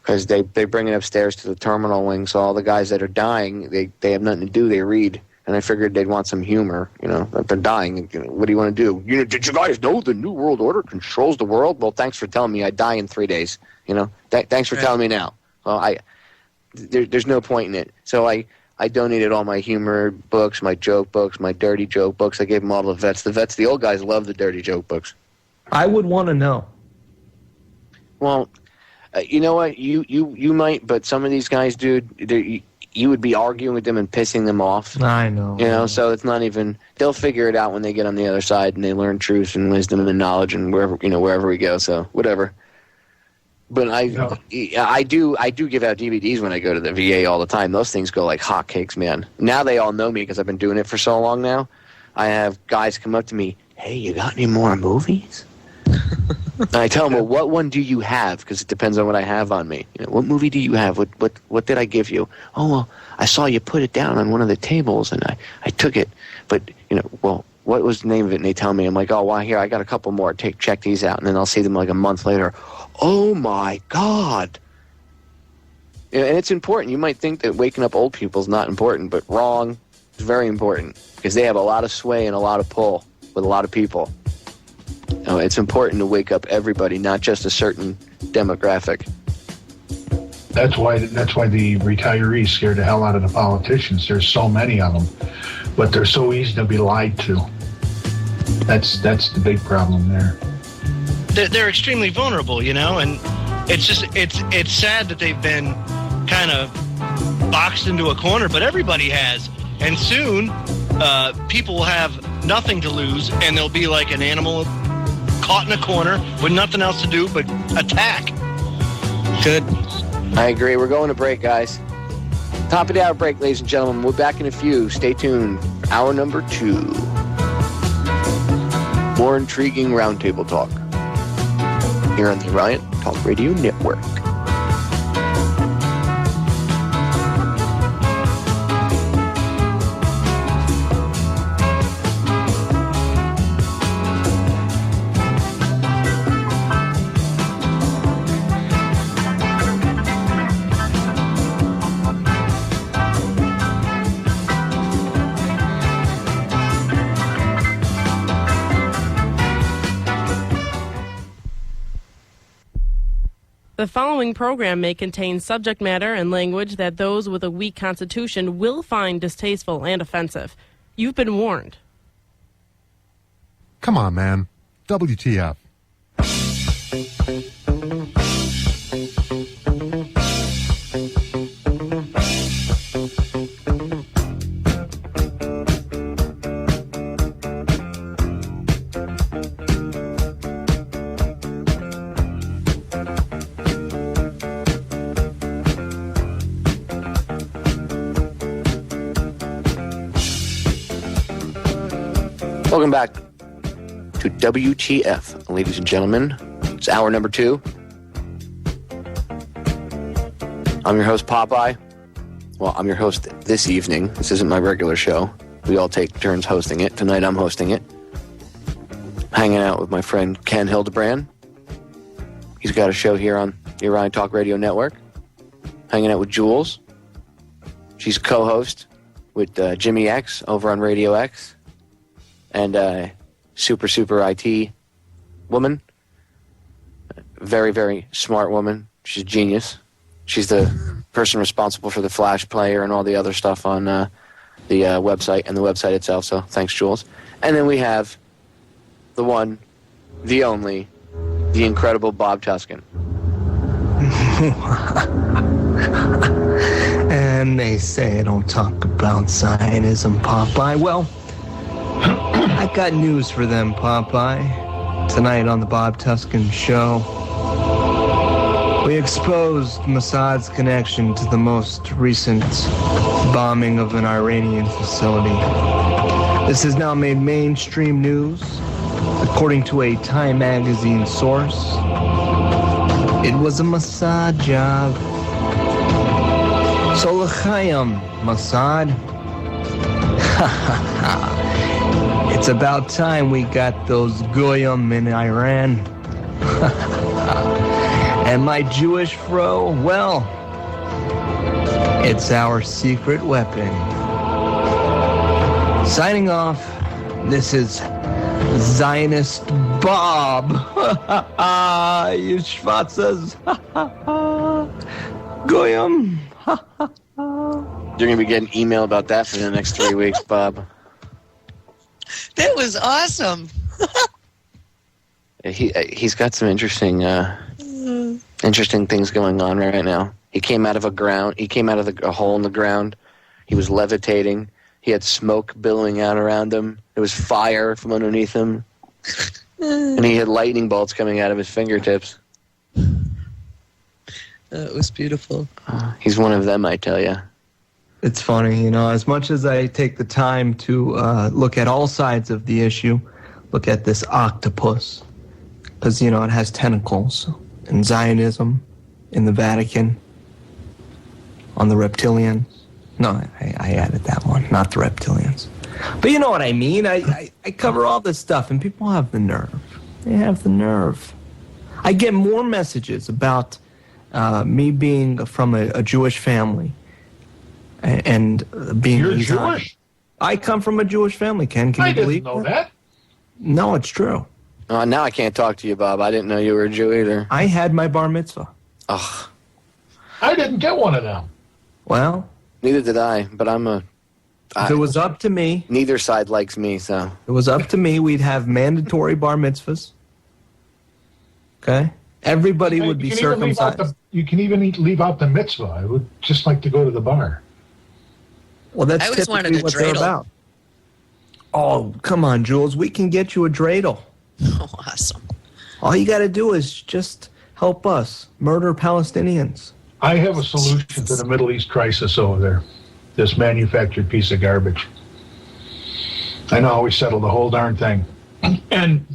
because they bring it upstairs to the terminal wing. So all the guys that are dying, they have nothing to do. They read, and I figured they'd want some humor. If they're dying, what do you want to do? Did you guys know the New World Order controls the world? Well, thanks for telling me. I die in 3 days. Thanks for telling me now. Well, there's no point in it. So I donated all my humor books, my joke books, my dirty joke books. I gave them all to the vets. The old guys love the dirty joke books. I would want to know. Well, you know what? You might, but some of these guys, dude, you would be arguing with them and pissing them off. I know. So it's not even. They'll figure it out when they get on the other side and they learn truth and wisdom and knowledge and wherever we go. So whatever. But I do give out DVDs when I go to the VA all the time. Those things go like hotcakes, man. Now they all know me because I've been doing it for so long now. I have guys come up to me, hey, you got any more movies? And I tell them, well, what one do you have? Because it depends on what I have on me. What movie do you have? What did I give you? Oh, well, I saw you put it down on one of the tables, and I took it. But, well, what was the name of it? And they tell me, I'm like, oh, well, here, I got a couple more. Check these out. And then I'll see them like a month later. Oh, my God. And it's important. You might think that waking up old people is not important, but wrong. It's very important because they have a lot of sway and a lot of pull with a lot of people. It's important to wake up everybody, not just a certain demographic. That's why the retirees scare the hell out of the politicians. There's so many of them, but they're so easy to be lied to. That's the big problem there. They're extremely vulnerable, and it's sad that they've been kind of boxed into a corner, but everybody has. And soon, people will have nothing to lose, and they'll be like an animal caught in a corner with nothing else to do but attack. Good. I agree. We're going to break, guys. Top of the hour break, ladies and gentlemen. We're back in a few. Stay tuned. Hour number 2. More intriguing roundtable talk here on the Orion Talk Radio Network. The following program may contain subject matter and language that those with a weak constitution will find distasteful and offensive. You've been warned. Come on, man. WTF. Welcome back to WTF, ladies and gentlemen. It's hour number 2. I'm your host, Popeye. Well, I'm your host this evening. This isn't my regular show. We all take turns hosting it. Tonight I'm hosting it. Hanging out with my friend Ken Hildebrand. He's got a show here on the Orion Talk Radio Network. Hanging out with Jules. She's a co-host with Jimmy X over on Radio X. And super IT woman. very, very smart woman. She's a genius. She's the person responsible for the Flash player and all the other stuff on the website and the website itself. So thanks, Jules. And then we have the one, the only, the incredible Bob Tuskin. And they say I don't talk about Zionism, Popeye. Well, I got news for them, Popeye. Tonight on the Bob Tuskin Show, we exposed Mossad's connection to the most recent bombing of an Iranian facility. This has now made mainstream news. According to a Time magazine source, it was a Mossad job. So l'chaim, Mossad. It's about time we got those goyim in Iran. And my Jewish fro, well, it's our secret weapon. Signing off, this is Zionist Bob. You schwatzes. Goyim. You're going to be getting email about that for the next 3 weeks, Bob. That was awesome. He's got some interesting things going on right now. He came out of a hole in the ground. He was levitating. He had smoke billowing out around him. There was fire from underneath him. And he had lightning bolts coming out of his fingertips. That was beautiful. He's one of them, I tell you. It's funny, you know, as much as I take the time to look at all sides of the issue, look at this octopus, because, you know, it has tentacles in Zionism, in the Vatican, on the reptilians. No, I added that one, not the reptilians. But you know what I mean. I cover all this stuff, and people have the nerve. They have the nerve. I get more messages about me being from a Jewish family and being... You're Jewish? I come from a Jewish family, Ken. Can you believe know that? No, it's true. Now I can't talk to you, Bob. I didn't know you were a Jew either. I had my bar mitzvah. Ugh. I didn't get one of them. Well... Neither did I, but if it was up to me... Neither side likes me, so... If it was up to me, we'd have mandatory bar mitzvahs. Okay? Everybody would be circumcised. You can even leave out the mitzvah. I would just like to go to the bar. Well, that's typically what they're about. Oh, come on, Jules. We can get you a dreidel. Oh, awesome. All you got to do is just help us murder Palestinians. I have a solution to the Middle East crisis over there. This manufactured piece of garbage. I know how we settle the whole darn thing. And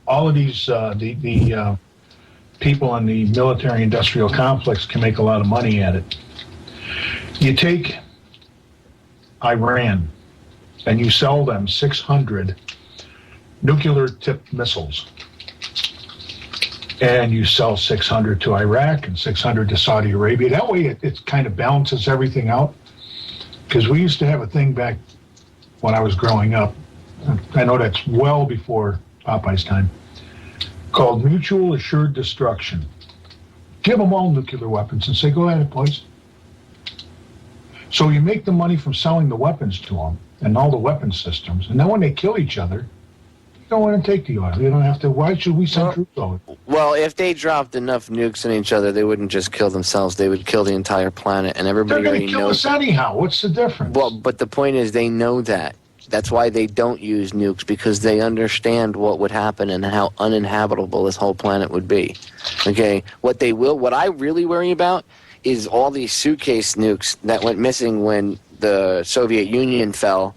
all of these, the people in the military-industrial complex can make a lot of money at it. You take Iran and you sell them 600 nuclear-tipped missiles. And you sell 600 to Iraq and 600 to Saudi Arabia. That way it kind of balances everything out. Because we used to have a thing back when I was growing up. I know that's well before Popeye's time. Called Mutual Assured Destruction. Give them all nuclear weapons and say, go ahead, boys. So you make the money from selling the weapons to them and all the weapon systems. And then when they kill each other, don't want to take the oil. You don't have to. Why should we send troops over? Well, if they dropped enough nukes on each other, they wouldn't just kill themselves. They would kill the entire planet, and everybody already knows. They're going to kill us anyhow. What's the difference? Well, but the point is, they know that. That's why they don't use nukes, because they understand what would happen and how uninhabitable this whole planet would be. Okay, what I really worry about is all these suitcase nukes that went missing when the Soviet Union fell.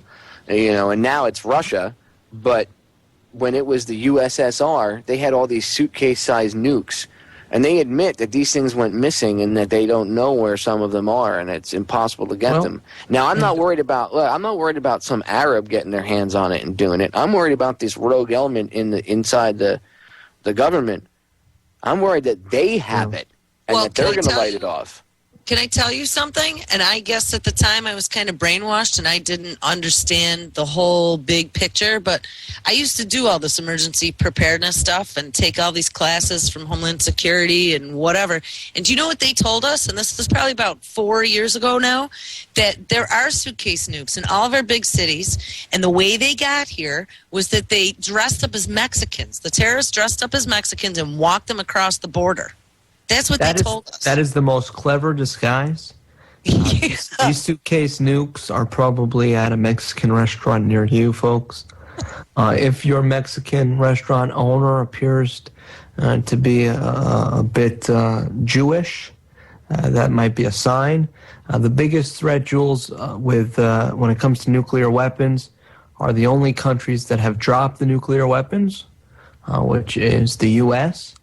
You know, and now it's Russia, but when it was the USSR, they had all these suitcase-sized nukes. And they admit that these things went missing and that they don't know where some of them are, and it's impossible to get them. Now, I'm not worried about some Arab getting their hands on it and doing it. I'm worried about this rogue element inside the government. I'm worried that they have it and that they're going to light it off. Can I tell you something? And I guess at the time I was kind of brainwashed and I didn't understand the whole big picture. But I used to do all this emergency preparedness stuff and take all these classes from Homeland Security and whatever. And do you know what they told us? And this was probably about 4 years ago now, that there are suitcase nukes in all of our big cities. And the way they got here was that they dressed up as Mexicans. The terrorists dressed up as Mexicans and walked them across the border. That's what they told us. That is the most clever disguise. These suitcase nukes are probably at a Mexican restaurant near you, folks. If your Mexican restaurant owner appears to be a bit Jewish, that might be a sign. The biggest threat, Jules, with when it comes to nuclear weapons, are the only countries that have dropped the nuclear weapons, which is the U.S.,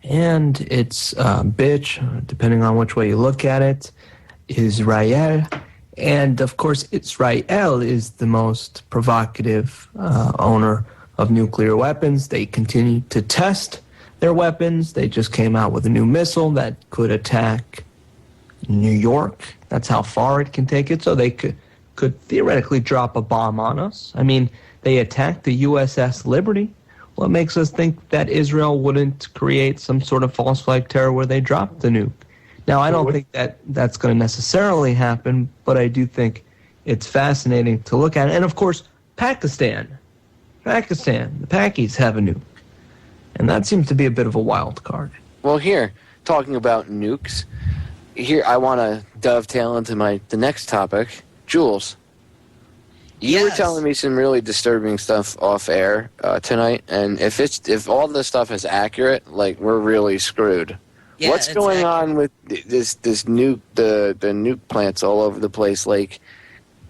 and its bitch, depending on which way you look at it, Israel. And, of course, Israel is the most provocative owner of nuclear weapons. They continue to test their weapons. They just came out with a new missile that could attack New York. That's how far it can take it. So they could theoretically drop a bomb on us. I mean, they attacked the USS Liberty. What makes us think that Israel wouldn't create some sort of false flag terror where they drop the nuke? Now, I don't think that that's going to necessarily happen, but I do think it's fascinating to look at. And, of course, Pakistan, the Pakis have a nuke. And that seems to be a bit of a wild card. Well, here, talking about nukes, here I want to dovetail into the next topic. Jules, you were telling me some really disturbing stuff off air tonight, and if all this stuff is accurate, like, we're really screwed. Yeah, what's going on with this nuke, the nuke plants all over the place, like,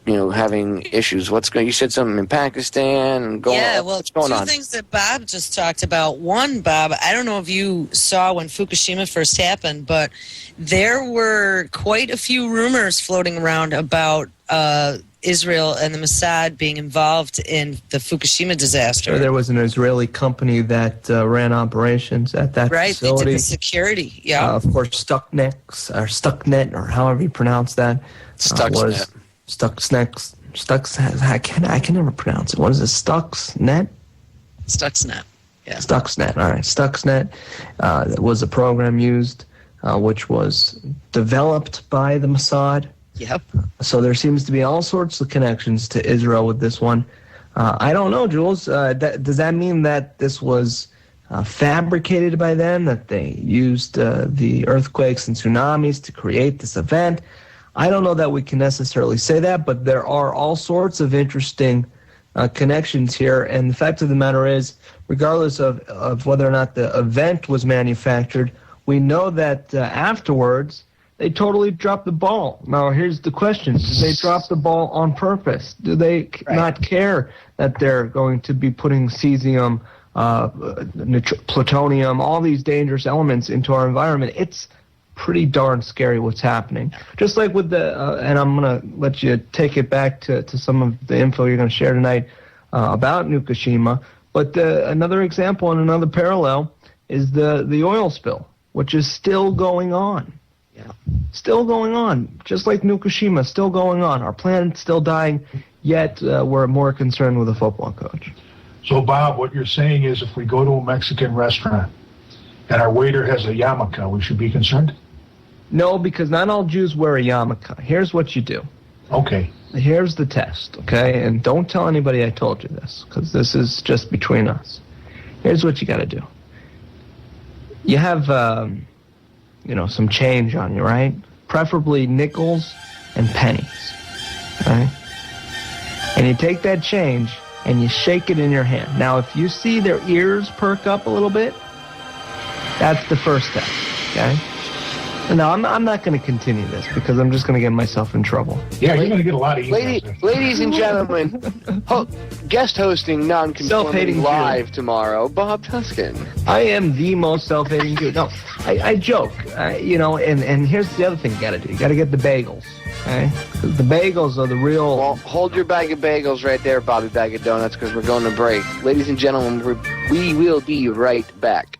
you know, having issues? What's going? You said something in Pakistan and going. Yeah, well, what's going two on? things that Bob just talked about. One, Bob, I don't know if you saw when Fukushima first happened, but there were quite a few rumors floating around about Israel and the Mossad being involved in the Fukushima disaster. Sure, there was an Israeli company that ran operations at that facility. Right, they did the security, yeah. Of course, Stuxnet, or however you pronounce that. Stuxnet. I can never pronounce it. What is it, Stuxnet? Stuxnet, yeah. Stuxnet, all right. Stuxnet was a program used which was developed by the Mossad. Yep. So there seems to be all sorts of connections to Israel with this one. I don't know, Jules. Does that mean that this was fabricated by them, that they used the earthquakes and tsunamis to create this event? I don't know that we can necessarily say that, but there are all sorts of interesting connections here. And the fact of the matter is, regardless of whether or not the event was manufactured, we know that afterwards, they totally dropped the ball. Now, here's the question. Did they drop the ball on purpose? Do they not care that they're going to be putting cesium, plutonium, all these dangerous elements into our environment? It's pretty darn scary what's happening. Just like with and I'm going to let you take it back to some of the info you're going to share tonight about Fukushima. But another example and another parallel is the oil spill, which is still going on. Yeah, still going on, just like Fukushima, still going on. Our planet's still dying, yet we're more concerned with a football coach. So, Bob, what you're saying is if we go to a Mexican restaurant and our waiter has a yarmulke, we should be concerned? No, because not all Jews wear a yarmulke. Here's what you do. Okay. Here's the test, okay? And don't tell anybody I told you this, because this is just between us. Here's what you got to do. You have... some change on you, right? Preferably nickels and pennies, right? And you take that change and you shake it in your hand. Now, if you see their ears perk up a little bit, that's the first step, okay? No, I'm not going to continue this because I'm just going to get myself in trouble. Yeah, you're going to get a lot of emails. Ladies and gentlemen, guest hosting non-conforming live tomorrow, Bob Tuskin. I am the most self-hating dude. No, I joke, and here's the other thing you got to do. You got to get the bagels, okay? The bagels are the real... Well, hold your bag of bagels right there, Bobby Bag of Donuts, because we're going to break. Ladies and gentlemen, we will be right back.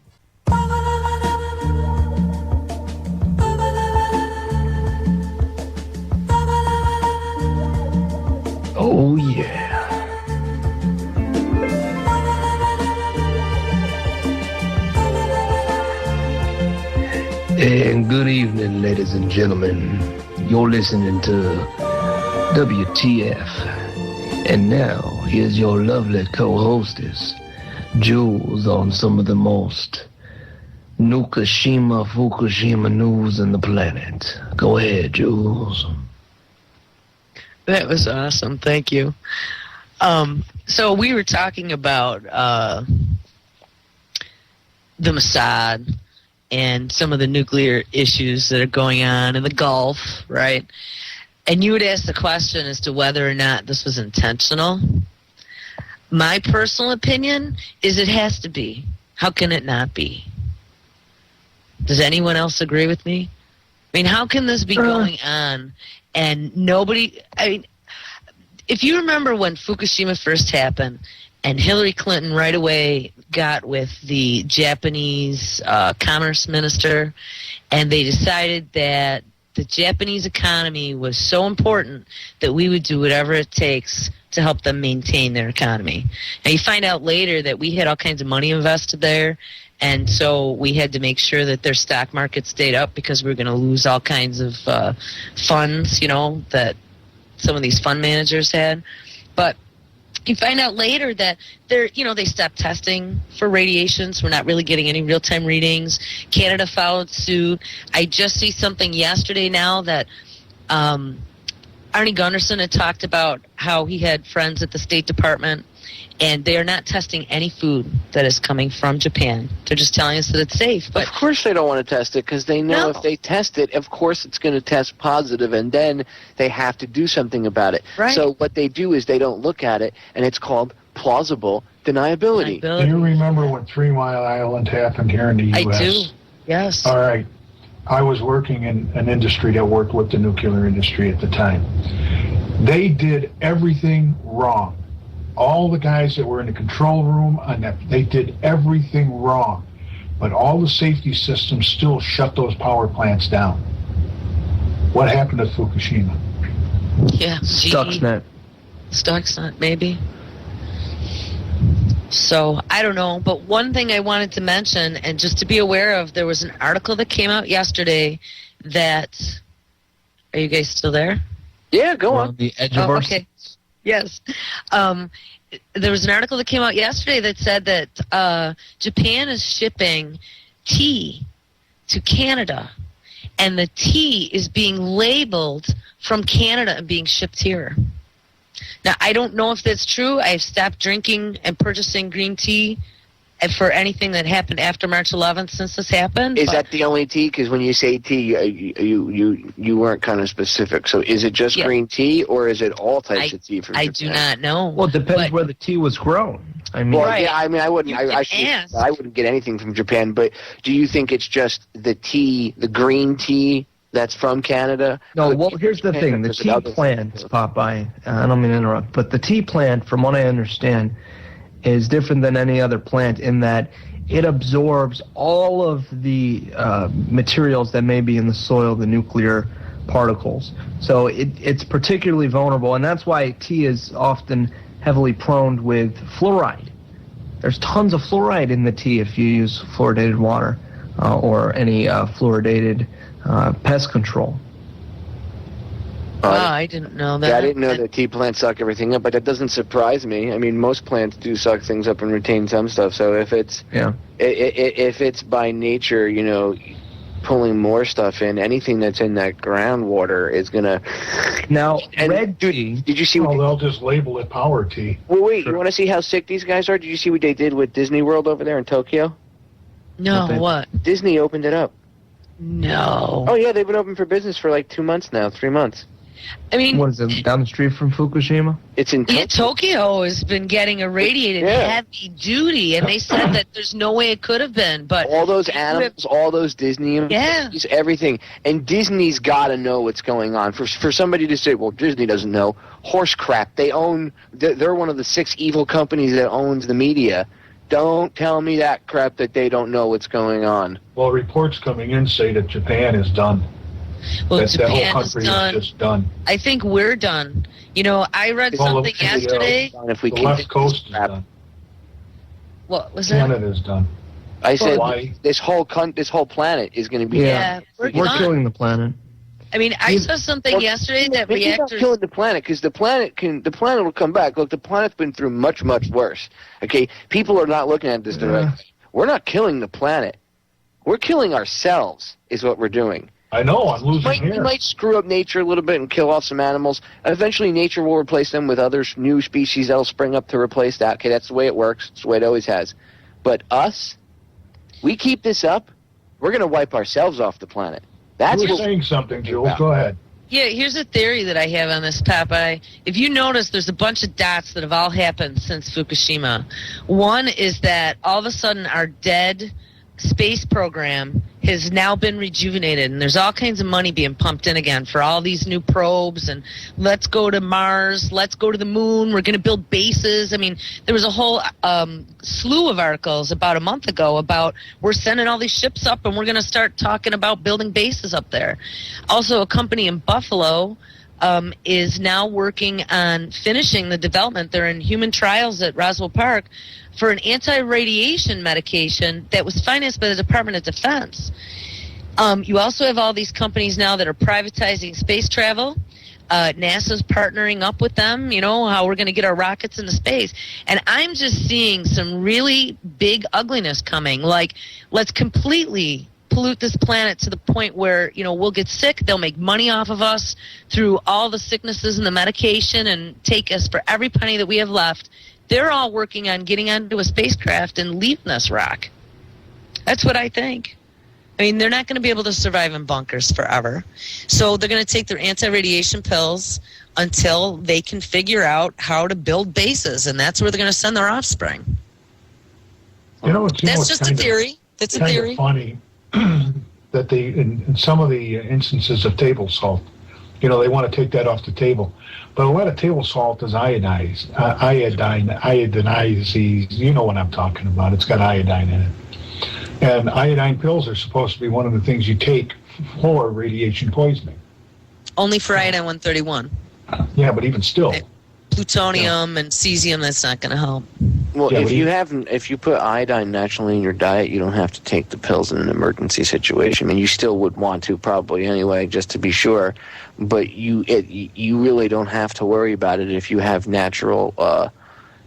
And good evening, ladies and gentlemen. You're listening to WTF. And now, here's your lovely co-hostess, Jules, on some of the most Fukushima news on the planet. Go ahead, Jules. That was awesome. Thank you. So we were talking about the Mossad and some of the nuclear issues that are going on in the Gulf, right? And you would ask the question as to whether or not this was intentional. My personal opinion is it has to be. How can it not be? Does anyone else agree with me? I mean, how can this be going on and nobody... I mean, if you remember when Fukushima first happened and Hillary Clinton right away got with the Japanese commerce minister and they decided that the Japanese economy was so important that we would do whatever it takes to help them maintain their economy. And you find out later that we had all kinds of money invested there, and so we had to make sure that their stock market stayed up because we were going to lose all kinds of funds, you know, that some of these fund managers had. But you find out later that they stopped testing for radiations. We're not really getting any real-time readings. Canada followed suit. I just see something yesterday now that Arnie Gunderson had talked about how he had friends at the State Department, and they are not testing any food that is coming from Japan. They're just telling us that it's safe. But of course they don't want to test it because they know if they test it, of course it's going to test positive, and then they have to do something about it. Right. So what they do is they don't look at it, and it's called plausible deniability. Do you remember when 3 Mile Island happened here in the U.S.? I do, yes. All right. I was working in an industry that worked with the nuclear industry at the time. They did everything wrong. All the guys that were in the control room, they did everything wrong. But all the safety systems still shut those power plants down. What happened at Fukushima? Yeah. Stuxnet. Stuxnet, maybe. So, I don't know. But one thing I wanted to mention, and just to be aware of, there was an article that came out yesterday that... Are you guys still there? Yeah, go on. The edge of our... Okay. Yes. There was an article that came out yesterday that said that Japan is shipping tea to Canada, and the tea is being labeled from Canada and being shipped here. Now, I don't know if that's true. I've stopped drinking and purchasing green tea for anything that happened after March 11th since this happened. Is that the only tea? Because when you say tea, you weren't kind of specific. So is it just green tea, or is it all types of tea from Japan? I do not know. Well, it depends where the tea was grown. I mean, yeah, I mean, I wouldn't. I wouldn't get anything from Japan. But do you think it's just the tea, the green tea that's from Canada? No. Well, here's the thing: the tea plant, Popeye. I don't mean to interrupt, but the tea plant, from what I understand, is different than any other plant in that it absorbs all of the materials that may be in the soil, the nuclear particles. So it's particularly vulnerable, and that's why tea is often heavily prone with fluoride. There's tons of fluoride in the tea if you use fluoridated water or any fluoridated pest control. I didn't know that. Yeah, I didn't know that tea plants suck everything up, but that doesn't surprise me. I mean, most plants do suck things up and retain some stuff. So if it's if it's by nature, you know, pulling more stuff in, anything that's in that groundwater is gonna. Now, red tea. Did you see? Well, they'll just label it power tea. Well, wait. You want to see how sick these guys are? Did you see what they did with Disney World over there in Tokyo? No, what? Disney opened it up. No. Oh yeah, they've been open for business for like 2 months now, 3 months. I mean, what is it, down the street from Fukushima? It's in Tokyo. Tokyo has been getting irradiated heavy duty, and they said that there's no way it could have been. But all those animals, all those Disney employees, everything. And Disney's got to know what's going on. For somebody to say, well, Disney doesn't know, horse crap. They're one of the 6 evil companies that owns the media. Don't tell me that crap that they don't know what's going on. Well, reports coming in say that Japan is done. Well, Japan the whole country is just done. I think we're done. You know, I read something yesterday. The West Coast is done. What was that? Canada's done. I said this whole planet is going to be. Yeah, we're killing the planet. I mean, I saw something yesterday that reactors. Not killing the planet because the planet will come back. Look, the planet's been through much worse. Okay, people are not looking at this directly. We're not killing the planet. We're killing ourselves. Is what we're doing. I know. I'm losing hair. We might screw up nature a little bit and kill off some animals. Eventually, nature will replace them with other new species that'll spring up to replace that. Okay, that's the way it works. It's the way it always has. But us, we keep this up, we're going to wipe ourselves off the planet. That's You're saying something, Jules. Go ahead. Yeah, here's a theory that I have on this, Popeye. If you notice, there's a bunch of dots that have all happened since Fukushima. One is that all of a sudden our dead space program has now been rejuvenated, and there's all kinds of money being pumped in again for all these new probes, and let's go to Mars, let's go to the moon, we're going to build bases. I mean, there was a whole slew of articles about a month ago about we're sending all these ships up and we're going to start talking about building bases up there. Also, a company in Buffalo is now working on finishing the development. They're in human trials at Roswell Park for an anti-radiation medication that was financed by the Department of Defense. You also have all these companies now that are privatizing space travel. NASA's partnering up with them, how we're going to get our rockets into space. And I'm just seeing some really big ugliness coming. Like, let's completely pollute this planet to the point where, we'll get sick. They'll make money off of us through all the sicknesses and the medication and take us for every penny that we have left. They're all working on getting onto a spacecraft and leaving us rock. That's what I think. I mean, they're not going to be able to survive in bunkers forever. So they're going to take their anti-radiation pills until they can figure out how to build bases, and that's where they're going to send their offspring. That's just a theory. That's a theory. It's funny that they, in some of the instances of table salt, they want to take that off the table. But a lot of table salt is iodized. Iodinizes, you know what I'm talking about. It's got iodine in it. And iodine pills are supposed to be one of the things you take for radiation poisoning. Only for iodine-131. Yeah, but even still. Plutonium and cesium, that's not going to help. Well, if you put iodine naturally in your diet, you don't have to take the pills in an emergency situation. I mean, you still would want to probably anyway, just to be sure. But you really don't have to worry about it if you have natural.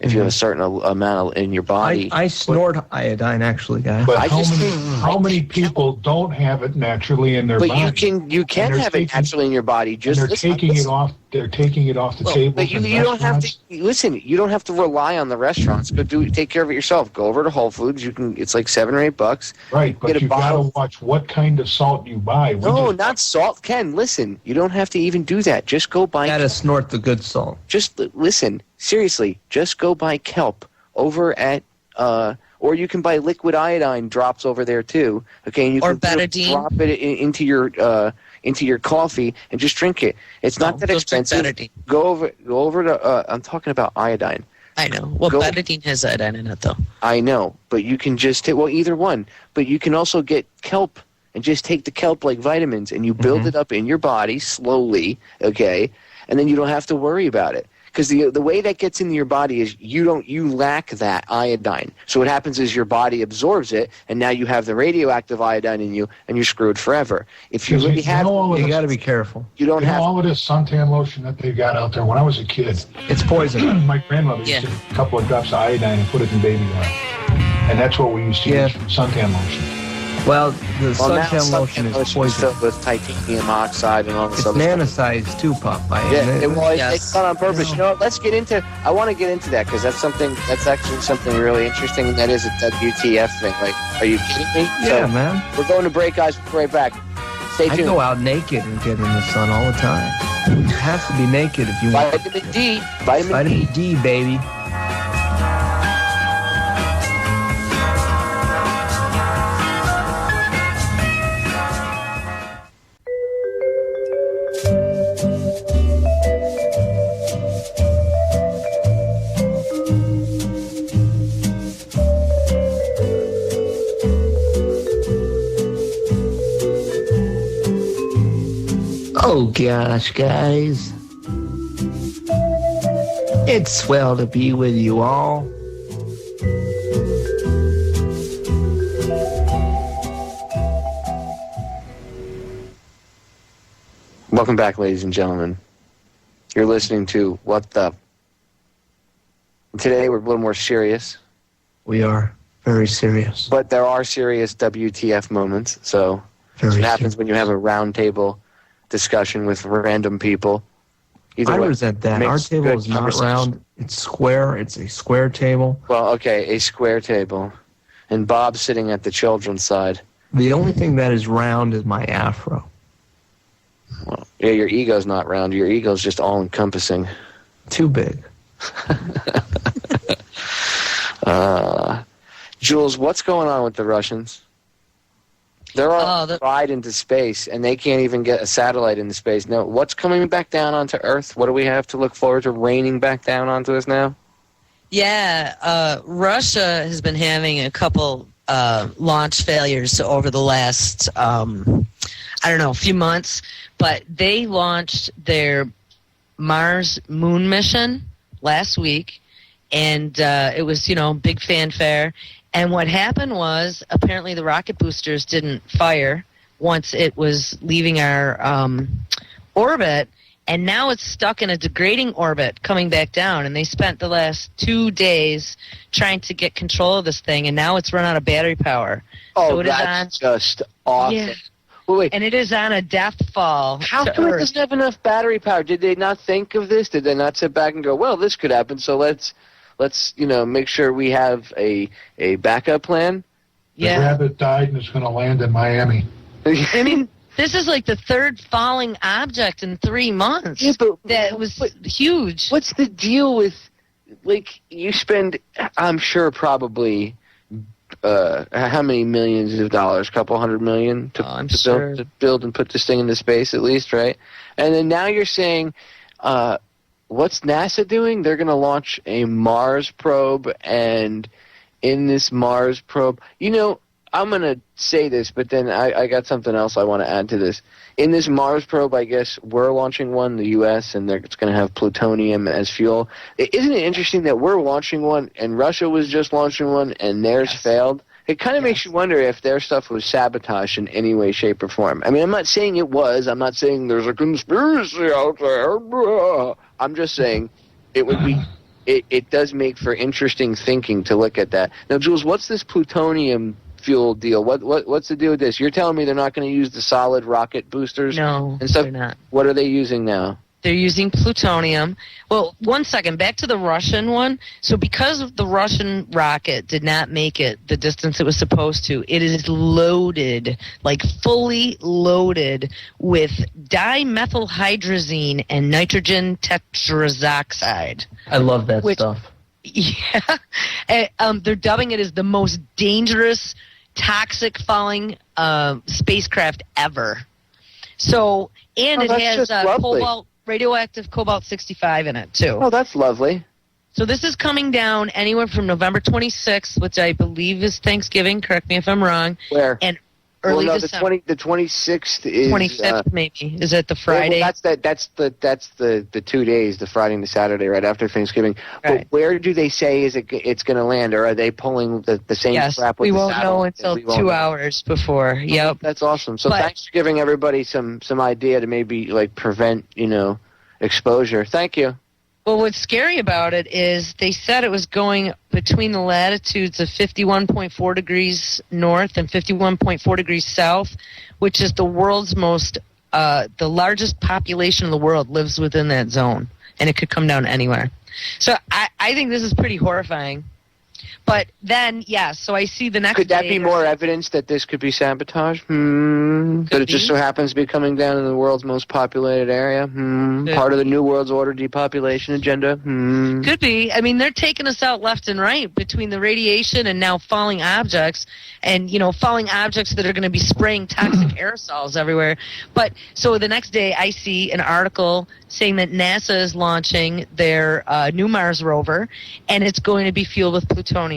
If you have a certain amount in your body. I snort iodine, actually, guys. But how many people don't have it naturally in their body? But you can have it naturally in your body. Just they're taking it off the table. But you don't have to listen. You don't have to rely on the restaurants. But take care of it yourself. Go over to Whole Foods. It's like $7 or $8. Right, but you got to watch what kind of salt you buy. No, not salt. Ken, listen. You don't have to even do that. Just go buy. You got to snort the good salt. Just listen. Seriously, just go buy kelp over at, or you can buy liquid iodine drops over there too. Okay, and you can drop it into your coffee and just drink it. It's not that expensive. Go over to. I'm talking about iodine. I know. Well, betadine has iodine in it, though. I know, but you can just either one. But you can also get kelp and just take the kelp like vitamins, and you build it up in your body slowly. Okay, and then you don't have to worry about it. Because the way that gets into your body is you lack that iodine. So what happens is your body absorbs it, and now you have the radioactive iodine in you, and you're screwed forever. If you really have, you got to be careful. You don't have all of this suntan lotion that they've got out there. When I was a kid, it's poison. My grandmother used to take a couple of drops of iodine and put it in baby oil, and that's what we used to use for suntan lotion. Well, the suntan lotion is poison. Filled with titanium oxide and all this other stuff. It's nanosized too, Popeye. Yeah, it's done on purpose. You know what? Let's get into. I want to get into that because that's actually something really interesting. And that is a WTF thing. Like, are you kidding me? Yeah, man. We're going to break, guys. We'll be right back. Stay tuned. I go out naked and get in the sun all the time. You have to be naked if you want. Vitamin D. Vitamin D, baby. Oh gosh, guys. It's swell to be with you all. Welcome back, ladies and gentlemen. You're listening to What the... Today we're a little more serious. We are very serious. But there are serious WTF moments, so that's what happens when you have a roundtable discussion with random people. I resent that. Our table is not round. It's square. It's a square table. Well, okay, a square table. And Bob's sitting at the children's side. The only thing that is round is my afro. Well, yeah, your ego's not round. Your ego's just all-encompassing. Too big. Jules, what's going on with the Russians? They're all fried into space, and they can't even get a satellite into space. No, what's coming back down onto Earth? What do we have to look forward to raining back down onto us now? Yeah, Russia has been having a couple launch failures over the last, few months. But they launched their Mars moon mission last week, and it was, big fanfare. And what happened was, apparently the rocket boosters didn't fire once it was leaving our orbit, and now it's stuck in a degrading orbit coming back down. And they spent the last 2 days trying to get control of this thing, and now it's run out of battery power. Oh, so that's just awesome. Yeah. Wait. And it is on a death fall. How come it doesn't have enough battery power? Did they not think of this? Did they not sit back and go, well, this could happen, so let's make sure we have a backup plan? Yeah. The rabbit died and it's going to land in Miami. I mean, this is like the third falling object in 3 months. Yeah, that was huge. What's the deal with, you spend, I'm sure, probably... how many millions of dollars? A couple $100 million to build and put this thing into space, at least, right? And then now you're saying, what's NASA doing? They're going to launch a Mars probe, and in this Mars probe, I'm going to say this, but then I got something else I want to add to this. In this Mars probe, I guess we're launching one, the U.S., and it's going to have plutonium as fuel. Isn't it interesting that we're launching one, and Russia was just launching one, and theirs failed? It kind of makes you wonder if their stuff was sabotaged in any way, shape, or form. I mean, I'm not saying it was. I'm not saying there's a conspiracy out there. I'm just saying it would be. It does make for interesting thinking to look at that. Now, Jules, what's this plutonium fuel deal? What's the deal with this? You're telling me they're not going to use the solid rocket boosters? No, and stuff? They're not. What are they using now? They're using plutonium. Well, 1 second, back to the Russian one. So because the Russian rocket did not make it the distance it was supposed to, it is loaded, fully loaded with dimethylhydrazine and nitrogen tetroxide. I love that stuff. Yeah. They're dubbing it as the most dangerous, toxic falling spacecraft ever. So, and it has radioactive cobalt-65 in it, too. Oh, that's lovely. So this is coming down anywhere from November 26th, which I believe is Thanksgiving. Correct me if I'm wrong. Where? And early December. The 26th is 25th, maybe. Is it the Friday? Well, that's the 2 days, the Friday and the Saturday, right after Thanksgiving. Right. But where do they say it's going to land, or are they pulling the same crap with the satellite? We won't know until 2 hours before. Yep. That's awesome. So thanks for giving everybody some idea to maybe prevent exposure. Thank you. Well, what's scary about it is they said it was going between the latitudes of 51.4 degrees north and 51.4 degrees south, which is the world's the largest population in the world lives within that zone, and it could come down anywhere. So I think this is pretty horrifying. But then, so I see the next Could that be more evidence that this could be sabotage? That it just so happens to be coming down in the world's most populated area? Part of the New World's Order depopulation agenda? Could be. I mean, they're taking us out left and right between the radiation and now falling objects, and, falling objects that are going to be spraying toxic aerosols everywhere. But so the next day I see an article saying that NASA is launching their new Mars rover, and it's going to be fueled with plutonium.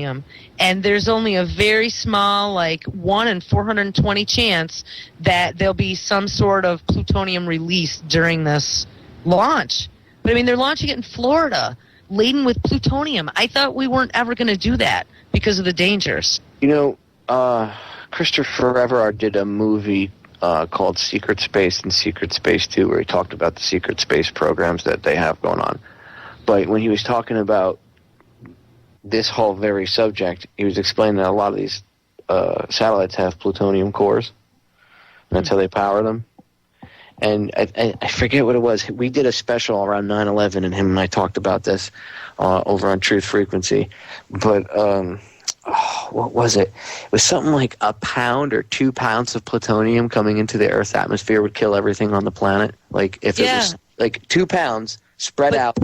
And there's only a very small, 1 in 420 chance that there'll be some sort of plutonium release during this launch. But, I mean, they're launching it in Florida, laden with plutonium. I thought we weren't ever going to do that because of the dangers. Christopher Everard did a movie called Secret Space and Secret Space 2, where he talked about the secret space programs that they have going on. But when he was talking about this whole very subject, he was explaining that a lot of these satellites have plutonium cores. And that's how they power them. And I forget what it was. We did a special around 9/11, and him and I talked about this over on Truth Frequency. But what was it? It was something like 1 pound or 2 pounds of plutonium coming into the Earth's atmosphere would kill everything on the planet. Like if it was like 2 pounds spread out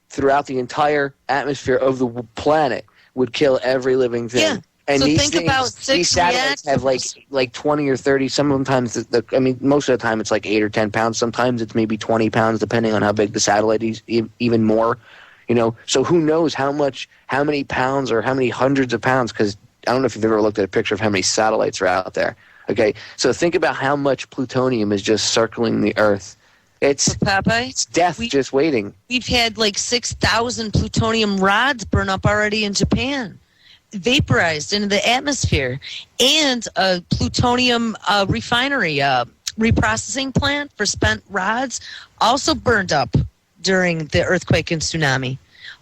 throughout the entire atmosphere of the planet would kill every living thing. Yeah. And so these think things, about these satellites have like 20 or 30. Sometimes, I mean, most of the time it's like 8 or 10 pounds. Sometimes it's maybe 20 pounds, depending on how big the satellite is, even more. You know, so who knows how many pounds or how many hundreds of pounds? Because I don't know if you've ever looked at a picture of how many satellites are out there. Okay, so think about how much plutonium is just circling the Earth. It's Popeye, it's death just waiting. We've had like 6,000 plutonium rods burn up already in Japan, vaporized into the atmosphere, and a plutonium refinery, reprocessing plant for spent rods also burned up during the earthquake and tsunami.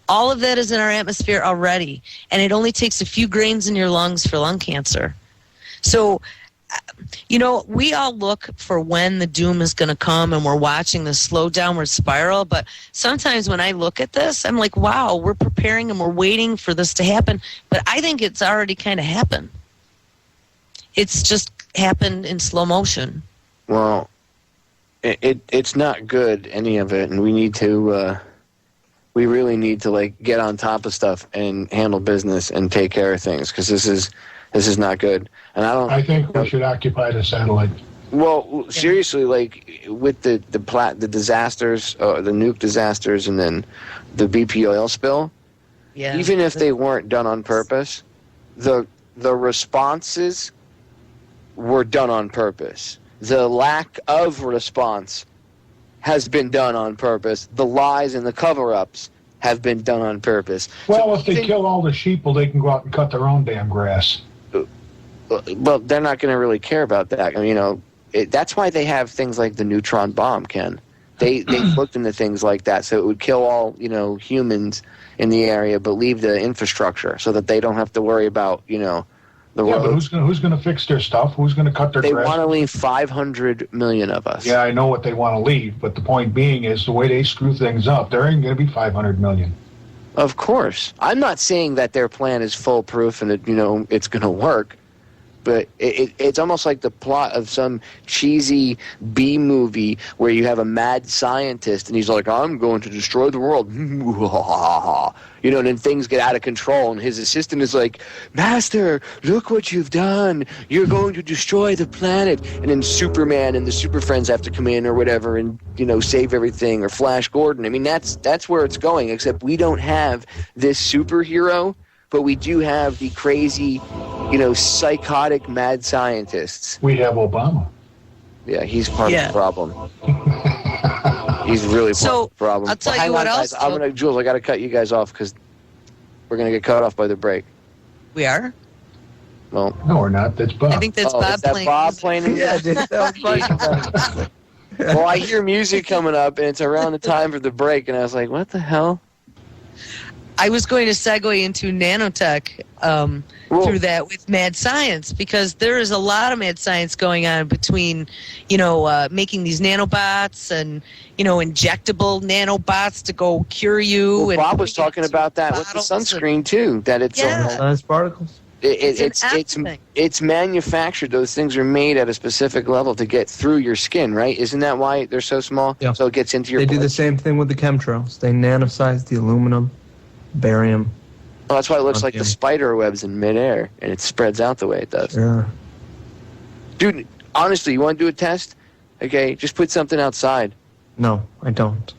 All of that is in our atmosphere already, and it only takes a few grains in your lungs for lung cancer. So, you know, we all look for when the doom is going to come, and we're watching the slow downward spiral, but sometimes when I look at this, I'm like, wow, we're preparing and we're waiting for this to happen, but I think it's already kind of happened. It's just happened in slow motion. Well, it's not good, any of it, and we need to, we really need to, like, get on top of stuff and handle business and take care of things, because this is not good. And I think we should occupy the satellite. Well, seriously, like with the disasters, the nuke disasters, and then the BP oil spill. Yeah. Even if they weren't done on purpose, the responses were done on purpose. The lack of response has been done on purpose. The lies and the cover-ups have been done on purpose. Well, if they kill all the sheeple, they can go out and cut their own damn grass. Well, they're not going to really care about that. I mean, you know, that's why they have things like the neutron bomb, Ken. They looked into things like that, so it would kill all, you know, humans in the area, but leave the infrastructure so that they don't have to worry about, you know, the roads. But who's going to fix their stuff? Who's going to cut their grass? They want to leave 500 million of us. Yeah, I know what they want to leave, but the point being is the way they screw things up, there ain't going to be 500 million. Of course. I'm not saying that their plan is foolproof and that, you know, it's going to work. But it's almost like the plot of some cheesy B movie where you have a mad scientist and he's like, I'm going to destroy the world. You know, and then things get out of control and his assistant is like, Master, look what you've done. You're going to destroy the planet. And then Superman and the Super Friends have to come in or whatever and, you know, save everything, or Flash Gordon. I mean, that's where it's going, except we don't have this superhero, but we do have the crazy, you know, psychotic mad scientists. We have Obama. Yeah, he's part of the problem. He's really part of the problem. I'll tell you what else. Jules, I got to cut you guys off because we're going to get cut off by the break. We are? Well, no, we're not. That's Bob. I think that's Bob is that playing. Bob playing? Yeah, that Well, I hear music coming up, and it's around the time for the break, and I was like, what the hell? I was going to segue into nanotech through that with mad science, because there is a lot of mad science going on between, you know, making these nanobots and, you know, injectable nanobots to go cure you. Well, and Bob was talking about that with the sunscreen too. That it's Size particles. It's manufactured. Those things are made at a specific level to get through your skin, right? Isn't that why they're so small? Yeah. So it gets into your They blood? do the same thing with the chemtrails. They nanosize the aluminum, barium. Well, that's why it looks like the spider webs in midair, and it spreads out the way it does. Yeah. Dude, honestly, you want to do a test? Okay, just put something outside. No, I don't.